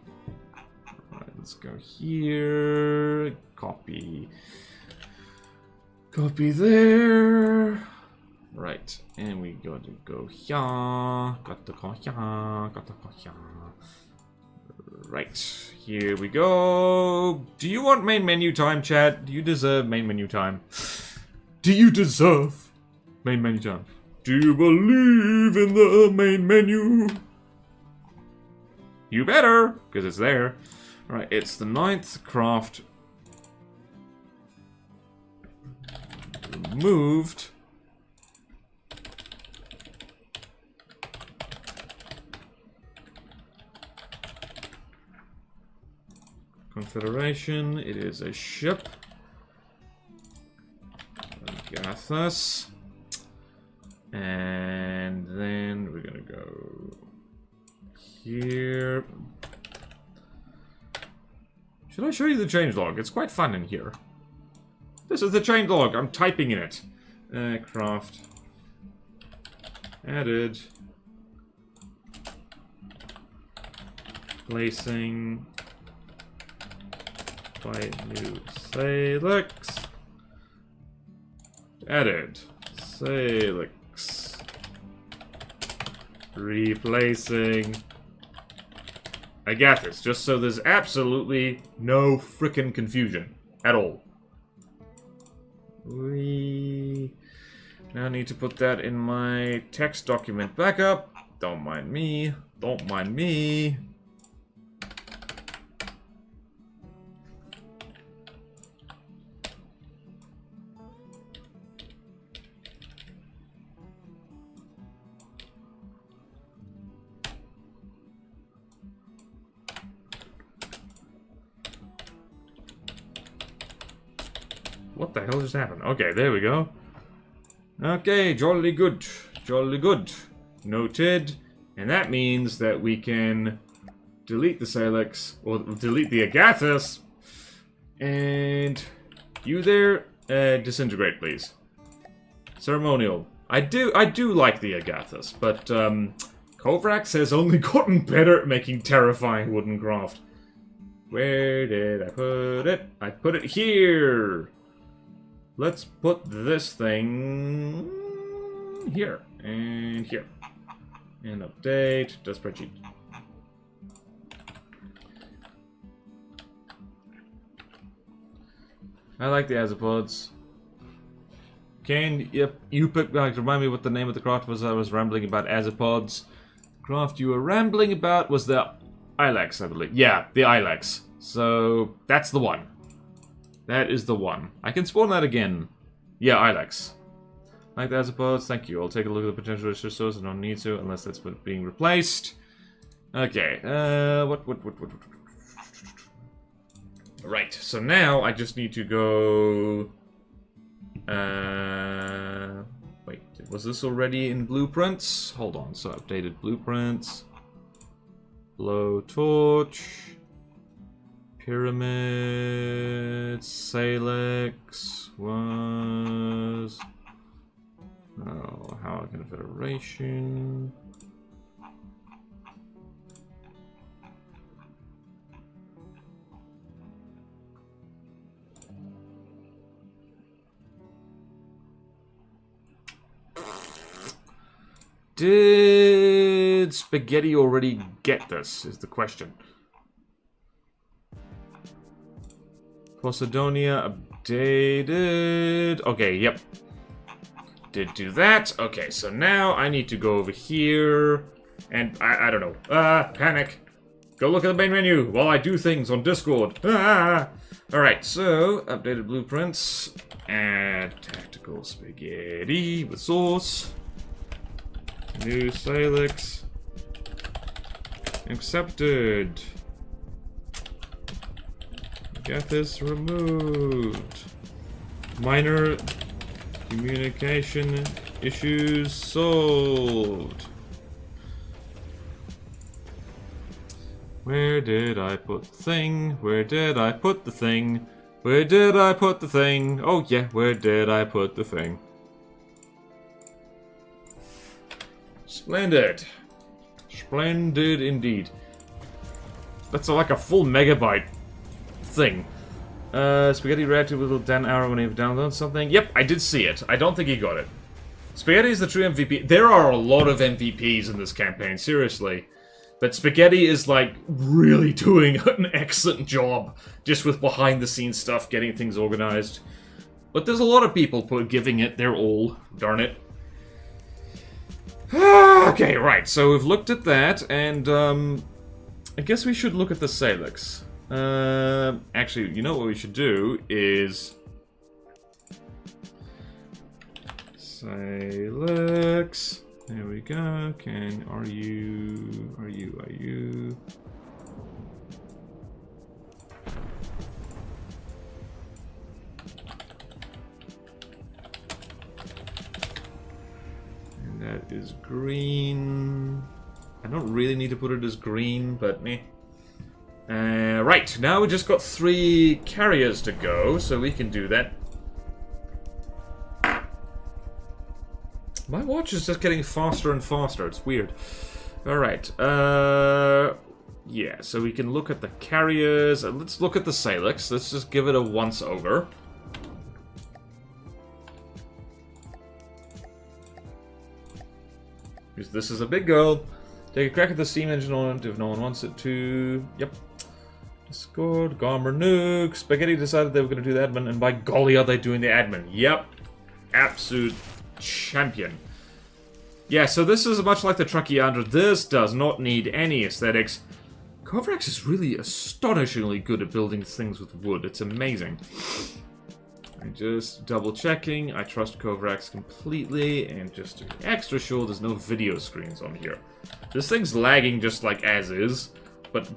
Alright, let's go here. Copy. Copy there. Right, and we got to go here. Got to go here. Right, here we go. Do you want main menu time, chat? Do you deserve main menu time? Do you deserve main menu time? Do you believe in the main menu? You better, because it's there. Right, it's the 9th craft. Removed. Confederation, it is a ship. Agathis. And then we're gonna go here. Should I show you the changelog? It's quite fun in here. This is the changelog. I'm typing in it. Craft. Added. Replacing by new Salix. Added. Salix. Replacing Agathis, just so there's absolutely no frickin' confusion at all. We now need to put that in my text document backup. Don't mind me. Don't mind me. What the hell just happened? Okay, there we go. Okay, jolly good. Jolly good. Noted. And that means that we can delete the Salix, or delete the Agathis. And you there, disintegrate, please. Ceremonial. I do like the Agathis, but Kovrax has only gotten better at making terrifying wooden craft. Where did I put it? I put it here. Let's put this thing here and here. And update the spreadsheet. I like the azopods. You pick, remind me what the name of the craft was I was rambling about azopods. The craft you were rambling about was the Ilex, I believe. Yeah, the Ilex. So, that's the one. That is the one. I can spawn that again. Yeah, Ilex. Like the azopods, thank you. I'll take a look at the potential resource. I don't need to, unless that's being replaced. Okay, what? Right, so now I just need to go... wait, was this already in blueprints? Hold on, so updated blueprints. Blow torch. Pyramid. Salix was... Oh, Haugen Federation. Did Spaghetti already get this, is the question. Posidonia updated. Okay, yep. Did do that. Okay, so now I need to go over here. And I don't know. Panic. Go look at the main menu while I do things on Discord. Alright, so updated blueprints. Add tactical spaghetti with sauce. New Salix. Accepted. Get this removed. Minor communication issues solved. Where did I put the thing? Where did I put the thing? Where did I put the thing? Oh yeah, where did I put the thing? Splendid. Splendid indeed. That's like a full megabyte thing. Spaghetti reacted with a Dan arrow when he downloaded something. Yep, I did see it. I don't think he got it. Spaghetti is the true MVP. There are a lot of MVPs in this campaign, seriously. But Spaghetti is, like, really doing an excellent job just with behind-the-scenes stuff, getting things organized. But there's a lot of people giving it their all. Darn it. Okay, right, so we've looked at that, and, I guess we should look at the Salix. Actually, you know what we should do is... Salix... There we go. Are you... And that is green. I don't really need to put it as green, but meh. Right, now we just got 3 carriers to go, so we can do that. My watch is just getting faster and faster. It's weird. Alright. Yeah, so we can look at the carriers, and let's look at the Salix. Let's just give it a once-over. Because this is a big girl. Take a crack at the steam engine on it if no one wants it to. Yep. Discord, Garmer Nuke. Spaghetti decided they were going to do the admin, and by golly are they doing the admin. Yep. Absolute champion. Yeah, so this is much like the Truckee Under. This does not need any aesthetics. Kovrax is really astonishingly good at building things with wood. It's amazing. I'm just double checking. I trust Kovrax completely, and just to be extra sure there's no video screens on here. This thing's lagging just like as is, but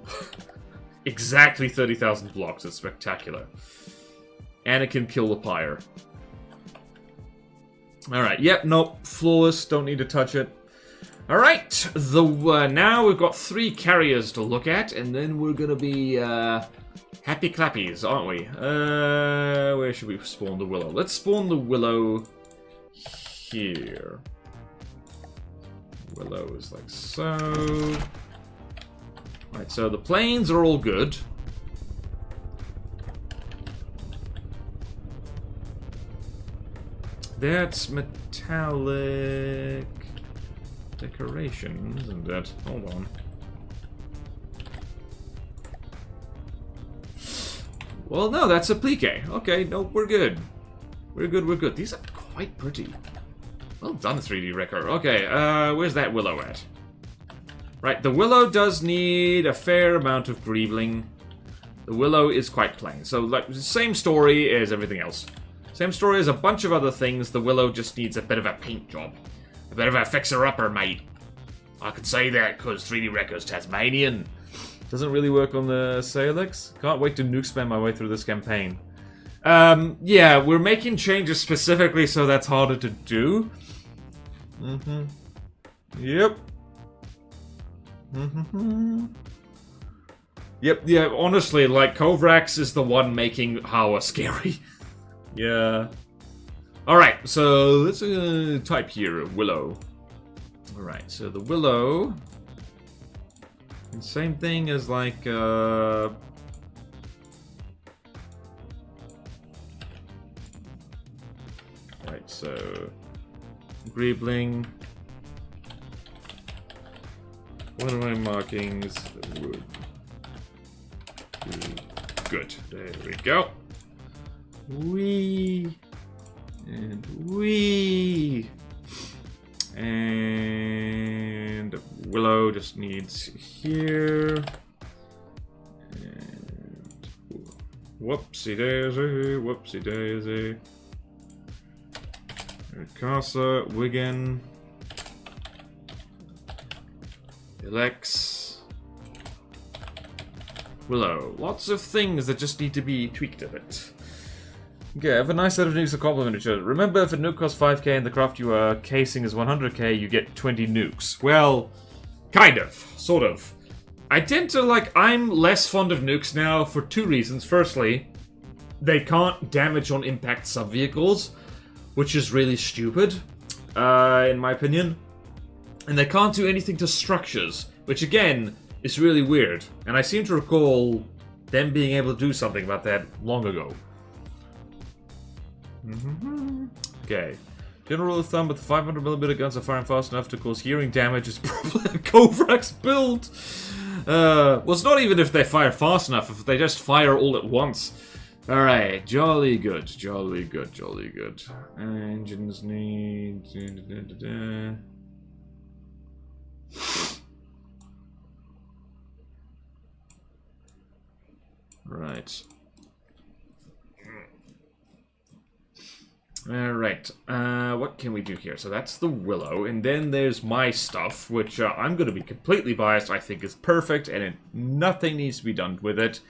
exactly 30,000 blocks. It's spectacular. And it can kill the pyre. Alright, yep, nope, flawless, don't need to touch it. Alright, now we've got 3 carriers to look at, and then we're gonna be, happy clappies, aren't we? Where should we spawn the Willow? Let's spawn the Willow here. Willow is like so. Alright, so the planes are all good. That's metallic decoration, isn't it? Hold on. Well, no, that's applique. Okay, no, we're good. We're good, we're good. These are quite pretty. Well done, 3D Wrecker. Okay, where's that Willow at? Right, the Willow does need a fair amount of greebling. The Willow is quite plain. So, like, the same story as everything else. Same story as a bunch of other things. The Willow just needs a bit of a paint job. A bit of a fixer-upper, mate. I can say that because 3D Wrecker's Tasmanian. Doesn't really work on the Salix. Can't wait to nuke spam my way through this campaign. Yeah, we're making changes specifically so that's harder to do. Yep. Yep, yeah, honestly, like, Kovrax is the one making Hawa scary. Yeah. Alright, so let's type here, Willow. Alright, so the Willow... Same thing as, like, Right, so... Greebling. What are my markings? Would be good. There we go. Wee. And wee. And Willow just needs here. And whoopsie daisy, whoopsie daisy. Casa, Wigan. Elex. Willow. Lots of things that just need to be tweaked a bit. Okay, have a nice set of nukes to complement each other. Remember, if a nuke costs 5k and the craft you are casing is 100k, you get 20 nukes. Well, kind of. Sort of. I tend to, like, I'm less fond of nukes now for 2 reasons. Firstly, they can't damage on impact sub-vehicles, which is really stupid, in my opinion. And they can't do anything to structures, which, again, is really weird. And I seem to recall them being able to do something about that long ago. Okay. General rule of thumb, but the 500mm guns are firing fast enough to cause hearing damage is probably a Kovrax build. Well, it's not even if they fire fast enough, if they just fire all at once. Alright, jolly good, jolly good, jolly good. Engines need... Right. Alright, what can we do here? So that's the Willow, and then there's my stuff, which I'm going to be completely biased, I think is perfect, and nothing needs to be done with it,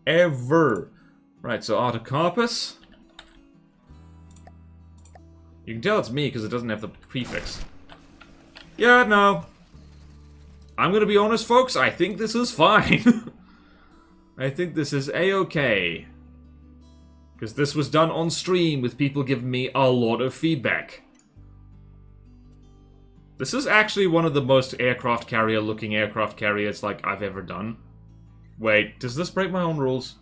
ever. Right, so Artocarpus. You can tell it's me because it doesn't have the prefix. Yeah, no. I'm going to be honest, folks, I think this is fine. I think this is A-okay. Because this was done on stream with people giving me a lot of feedback. This is actually one of the most aircraft carrier looking aircraft carriers like I've ever done. Wait, does this break my own rules?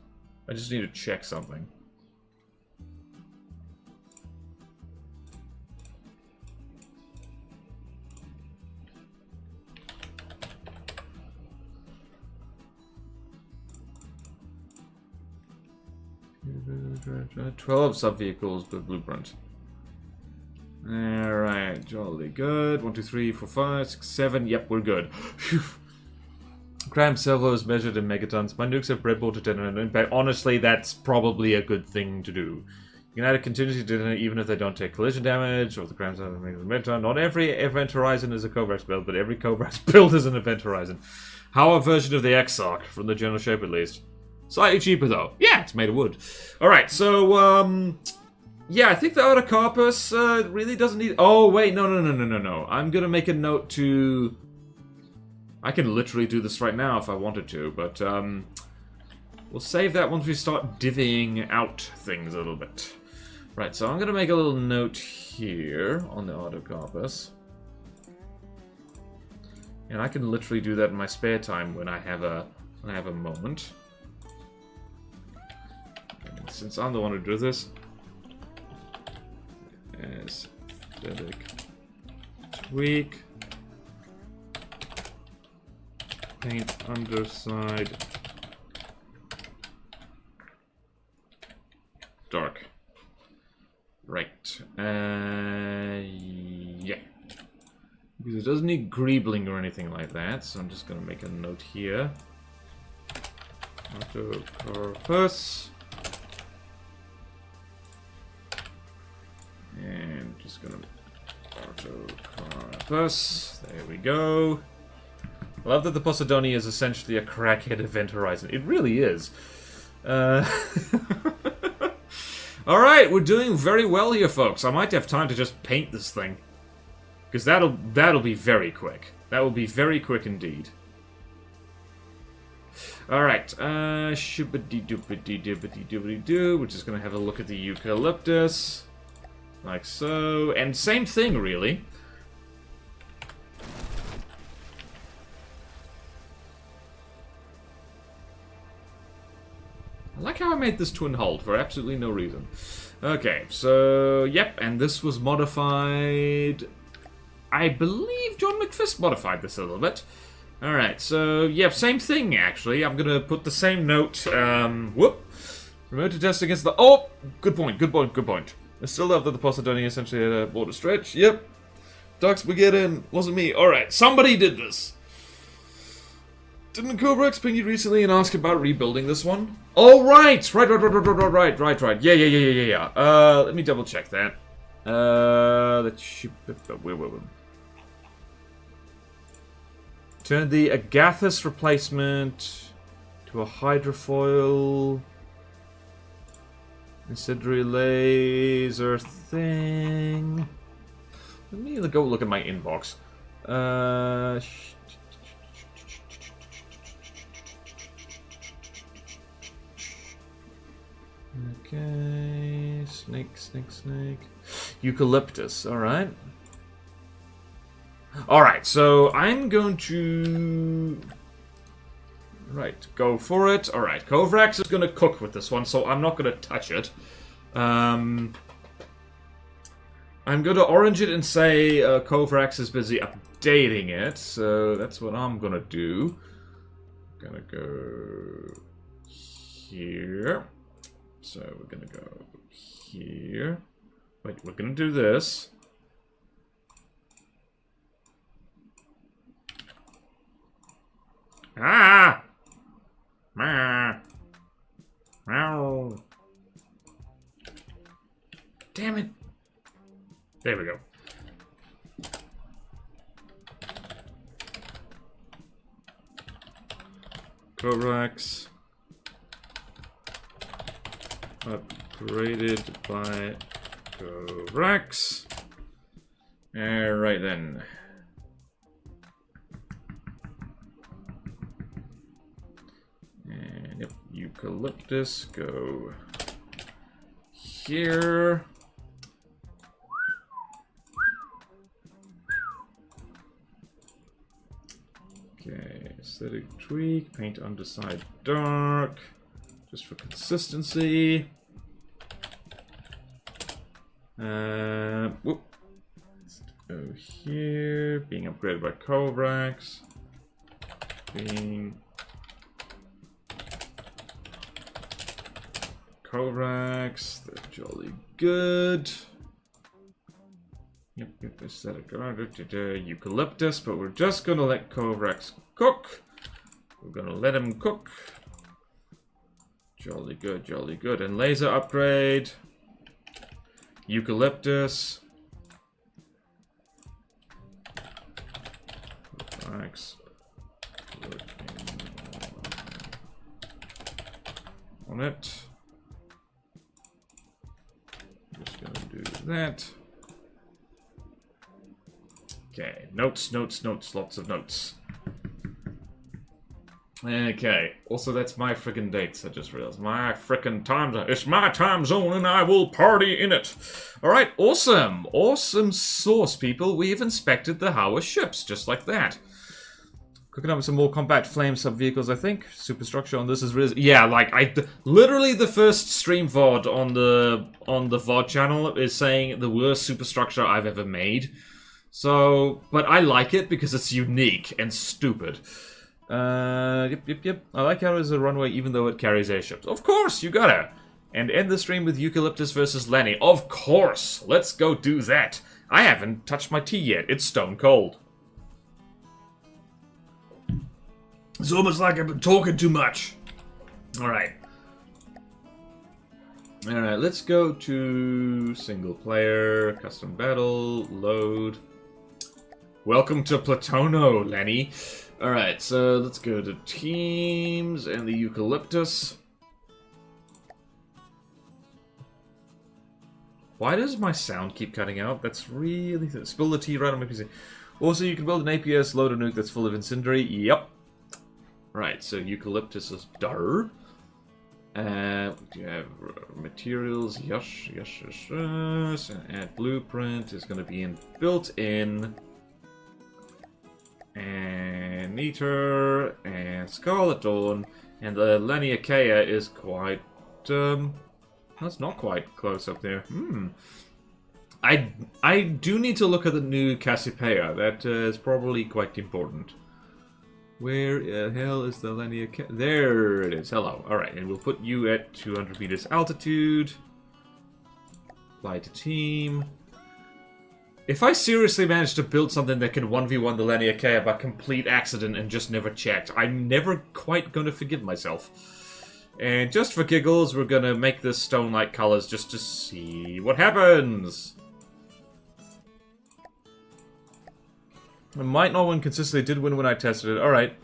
I just need to check something. Right, 12 sub-vehicles per blueprint. Alright, jolly good. 1, 2, 3, 4, 5, 6, 7. Yep, we're good. Gram salvo is measured in megatons. My nukes have breadboard to detonate impact. Honestly, that's probably a good thing to do. You can add a contingency to detonate even if they don't take collision damage, or the gram salvo makes a megaton. Not every event horizon is a Kovacs build, but every Kovacs build is an event horizon. How a version of the Exarch, from the general shape at least. Slightly cheaper though. Yeah, it's made of wood. Alright, so, yeah, I think the Autocarpus really doesn't need... Oh, wait, no. I'm gonna make a note to... I can literally do this right now if I wanted to, but, we'll save that once we start divvying out things a little bit. Right, so I'm gonna make a little note here on the Autocarpus. And I can literally do that in my spare time when I have a moment. And since I'm the one who does this, aesthetic tweak, paint underside dark. Right. Yeah. Because it doesn't need greebling or anything like that, so I'm just gonna make a note here. Autocarpus. And just gonna Autocarpus. There we go. I love that the Poseidoni is essentially a crackhead event horizon. It really is. Alright, we're doing very well here, folks. I might have time to just paint this thing. Because that'll be very quick. That will be very quick indeed. Alright, shibbity-doobity-doobity-doobity-doo. We're just gonna have a look at the eucalyptus. Like so. And same thing, really. I like how I made this twin hull for absolutely no reason. Okay, so, yep, and this was modified... I believe John McFist modified this a little bit. Alright, so, yep, same thing, actually. I'm gonna put the same note, whoop. Remote to test against the... Oh! Good point. I still love that the Poseidoni essentially had a border stretch. Yep. Ducks, we get in. Wasn't me. Alright, somebody did this. Didn't Kovacs ping you recently and ask about rebuilding this one? Oh, right! Right. Yeah. Let me double check that. Turn the Agathis replacement to a hydrofoil incendiary laser thing. Let me go look at my inbox. Okay, snake. Eucalyptus, alright. Alright, so I'm going to... Right, go for it. Alright, Kovacs is going to cook with this one, so I'm not going to touch it. I'm going to orange it and say Kovacs is busy updating it, so that's what I'm going to do. I'm going to go here. So we're going to go here. Wait, we're going to do this. Ah! Meow. Damn it. There we go. Kovacs. Upgraded by Kovacs. Alright then. And yep, eucalyptus, go here. Okay, aesthetic tweak. Paint underside dark. Just for consistency. Whoop. Let's go here. Being upgraded by Kovacs. Being Kovacs. They're jolly good. Yep, aesthetic eucalyptus, but we're just gonna let Kovacs cook. We're gonna let him cook. Jolly good, jolly good. And laser upgrade. Eucalyptus. Kovacs. On it. Just gonna do that. Okay, notes, notes, notes, lots of notes. Okay, also that's my frickin' dates, I just realized. My frickin' time zone. It's my time zone and I will party in it. Alright, awesome. Awesome sauce, people. We've inspected the Haugen ships, just like that. Cooking up some more combat flame sub-vehicles, I think. Superstructure on this is really... Yeah, like, literally the first stream VOD on the VOD channel is saying the worst superstructure I've ever made. So, but I like it because it's unique and stupid. Yep. I like how there's a runway even though it carries airships. Of course, you gotta. And end the stream with Eucalyptus versus Lenny. Of course, let's go do that. I haven't touched my tea yet. It's stone cold. It's almost like I've been talking too much. Alright. Alright, let's go to single player, custom battle, load. Welcome to Platono, Lenny. Alright, so let's go to teams and the Eucalyptus. Why does my sound keep cutting out? That's really... Spill the tea right on my PC. Also, you can build an APS loader nuke that's full of incendiary. Yep. Right, so Eucalyptus is dar. Do you have materials? Yes. And add blueprint is going to be built in. And Meter, and Scarlet Dawn, and the Lenny Achaea is quite, that's not quite close up there. I do need to look at the new Cassiopeia. That is probably quite important. Where the hell is the Lenny Achaea? There it is. Hello. Alright, and we'll put you at 200 meters altitude. Apply to team. If I seriously manage to build something that can 1v1 the Lenny Achaea by complete accident and just never checked, I'm never quite going to forgive myself. And just for giggles, we're going to make this stone-like colors just to see what happens. I might not win consistently, did win when I tested it. Alright.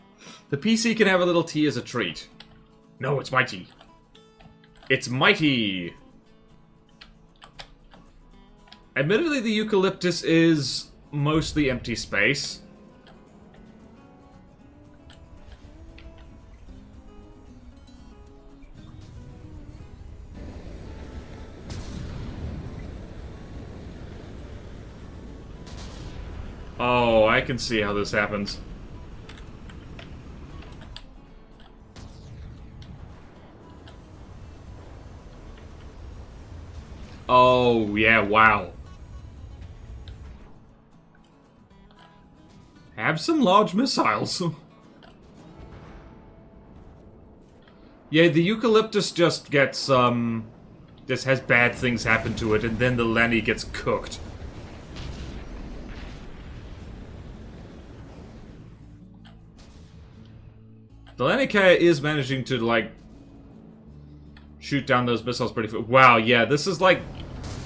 The PC can have a little tea as a treat. No, it's mighty. It's mighty! Admittedly, the Eucalyptus is mostly empty space. Oh, I can see how this happens. Oh, yeah, wow. Have some large missiles. Yeah, the Eucalyptus just gets, just has bad things happen to it, and then the Lenny gets cooked. The Lenny Achaea is managing to, like, shoot down those missiles pretty fast. Wow, yeah, this is like...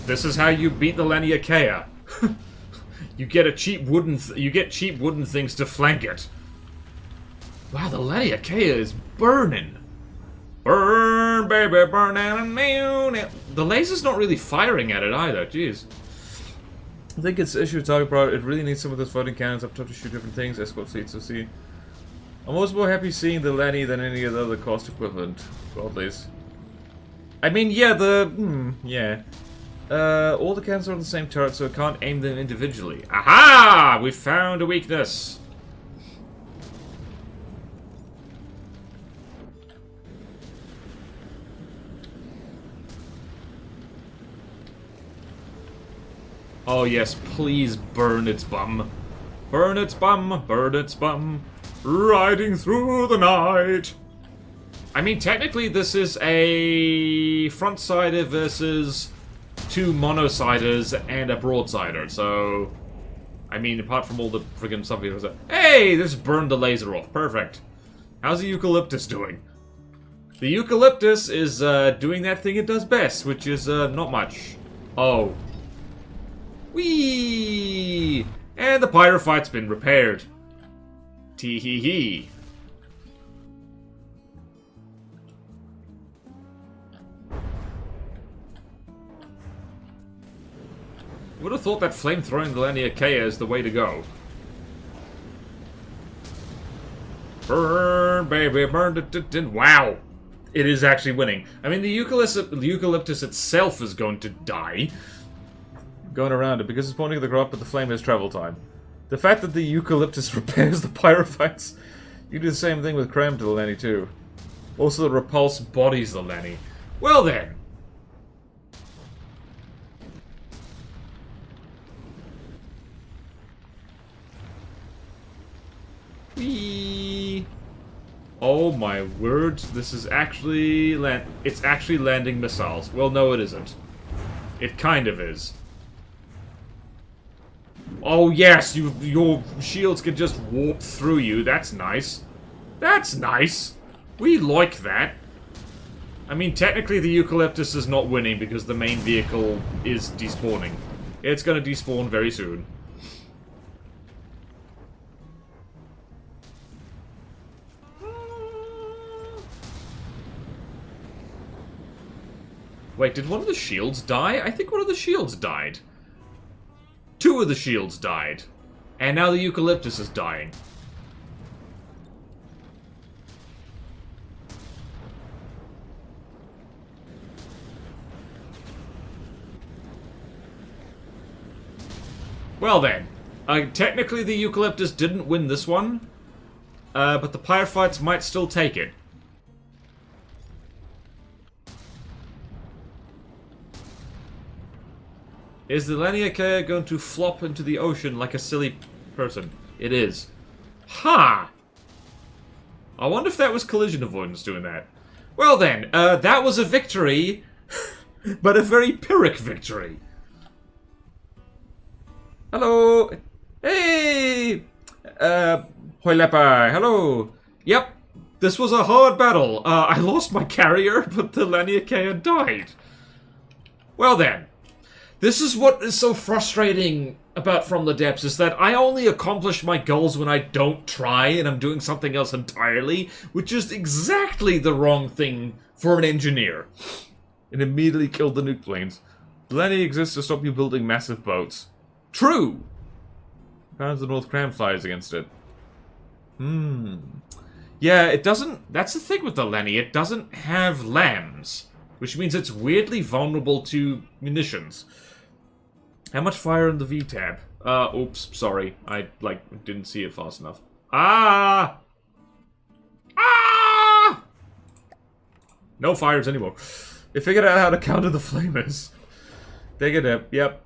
This is how you beat the Lenny Achaea. You get a cheap wooden... you get cheap wooden things to flank it. Wow, the Lenny Achaea is burning. Burn, baby, burn down. The laser's not really firing at it either, jeez. I think it's issue target power. It really needs some of those floating cannons up top to shoot different things. Escort fleets, so see. I'm always more happy seeing the Lenny than any of the other cost equivalent godlies. I mean, yeah, yeah. All the cannons are on the same turret, so I can't aim them individually. Aha! We found a weakness. Oh yes, please burn its bum. Burn its bum, burn its bum. Riding through the night. I mean, technically this is a front-sider versus 2 mono-siders and a broad-sider, so... I mean, apart from all the friggin' stuff he was like, hey, this burned the laser off. Perfect. How's the eucalyptus doing? The eucalyptus is doing that thing it does best, which is not much. Oh. Whee! And the pyrophyte's been repaired. Tee-hee-hee. Would have thought that flamethrowing the Laniakea is the way to go. Burn, baby, burn it. Wow! It is actually winning. I mean, the eucalyptus itself is going to die. Going around it because it's pointing at the crop, but the flame has travel time. The fact that the eucalyptus repairs the pyrophytes. You do the same thing with Cram to the Lenny, too. Also, the repulse bodies the Lenny. Well then. Whee! Oh my word, this is actually it's actually landing missiles. Well, no it isn't. It kind of is. Oh yes, your shields can just warp through you. That's nice. That's nice. We like that. I mean, technically the eucalyptus is not winning because the main vehicle is despawning. It's gonna despawn very soon. Wait, did one of the shields die? I think one of the shields died. 2 of the shields died. And now the eucalyptus is dying. Well then. Technically the eucalyptus didn't win this one. But the pyrophytes might still take it. Is the Laniakea going to flop into the ocean like a silly person? It is. Ha! I wonder if that was collision avoidance doing that. Well then, that was a victory, but a very Pyrrhic victory. Hello! Hey! Hoilepa, hello! Yep, this was a hard battle. I lost my carrier, but the Laniakea died. Well then. This is what is so frustrating about From the Depths, is that I only accomplish my goals when I don't try and I'm doing something else entirely, which is exactly the wrong thing for an engineer. It immediately killed the nuke planes. Lenny exists to stop you building massive boats. True! Pounds the North Cram flies against it. Yeah, it doesn't... That's the thing with the Lenny, it doesn't have lambs. Which means it's weirdly vulnerable to munitions. How much fire in the V-tab? Oops, sorry. I, didn't see it fast enough. Ah! Ah! No fires anymore. They figured out how to counter the flamers. Take it up, yep.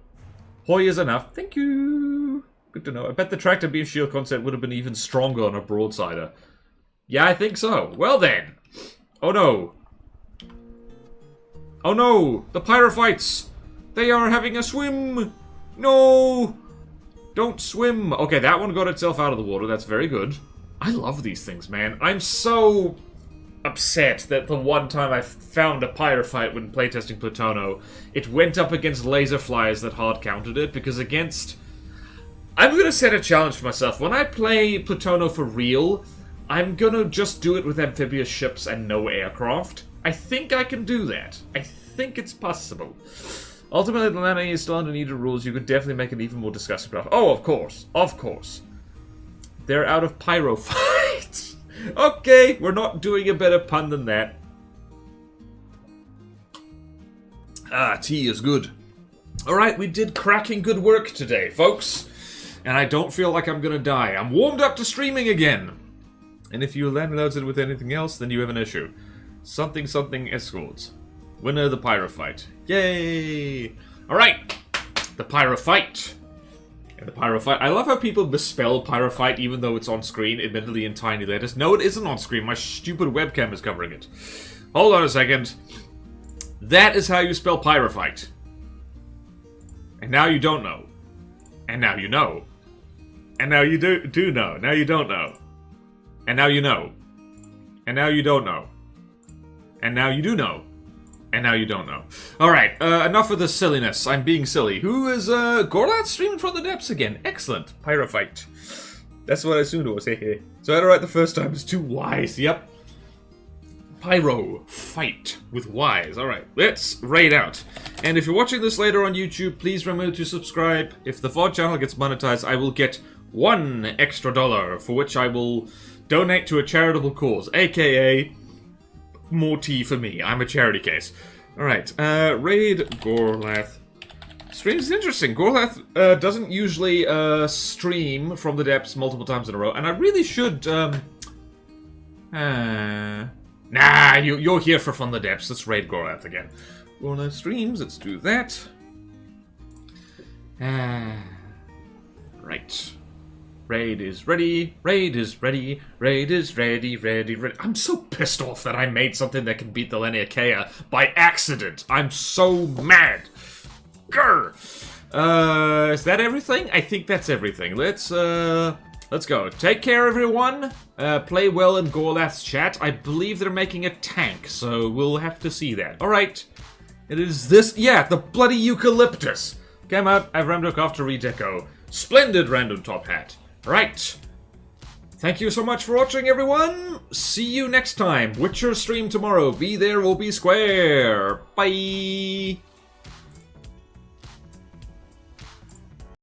Hoy is enough. Thank you. Good to know. I bet the tractor beam shield concept would have been even stronger on a broadsider. Yeah, I think so. Well then. Oh no. Oh no! The pyrophytes! They are having a swim! No! Don't swim! Okay, that one got itself out of the water. That's very good. I love these things, man. I'm so upset that the one time I found a pyrophyte when playtesting Plutono, it went up against laser flyers that hard countered it, because against... I'm gonna set a challenge for myself. When I play Plutono for real, I'm gonna just do it with amphibious ships and no aircraft. I think I can do that. I think it's possible. Ultimately, the Lana is still under needed rules. You could definitely make an even more disgusting craft. Oh, of course. Of course. They're out of pyrophytes. Okay, we're not doing a better pun than that. Ah, tea is good. Alright, we did cracking good work today, folks. And I don't feel like I'm gonna die. I'm warmed up to streaming again. And if you land loads it with anything else, then you have an issue. Something something escorts. Winner the pyrophyte. Yay! Alright! the Pyrophyte. And the Pyrophyte. I love how people misspell Pyrophyte even though it's on screen, admittedly in tiny letters. No, it isn't on screen. My stupid webcam is covering it. Hold on a second. That is how you spell Pyrophyte. And now you don't know. And now you know. And now you do know. Now you don't know. And now you know. And now you don't know. And now you do know. And now you don't know. Alright, enough of this silliness. I'm being silly. Who is, Gorlath streaming from the depths again? Excellent. Pyrophyte. That's what I assumed it was. Hey. So I had it right the first time. It's 2 Y's. Yep. Pyro. Fight. With Y's. Alright, let's raid out. And if you're watching this later on YouTube, please remember to subscribe. If the VOD channel gets monetized, I will get $1 extra, for which I will donate to a charitable cause, aka more tea for me. I'm a charity case. Alright, raid Gorlath. Streams is interesting. Gorlath doesn't usually stream from the depths multiple times in a row, and I really should, Nah, you're here for From the Depths. Let's raid Gorlath again. Gorlath streams, let's do that. Right. Raid is ready. Raid is ready. Raid is ready. Ready. I'm so pissed off that I made something that can beat the Laniakea by accident. I'm so mad. Grr. Is that everything? I think that's everything. Let's go. Take care, everyone. Play well in Gorlath's chat. I believe they're making a tank, so we'll have to see that. Alright. It is this. Yeah, the bloody eucalyptus. Came out. I've Ramdock off to redeco. Splendid random top hat. Right. Thank you so much for watching, everyone. See you next time. Witcher stream tomorrow. Be there or be square. Bye.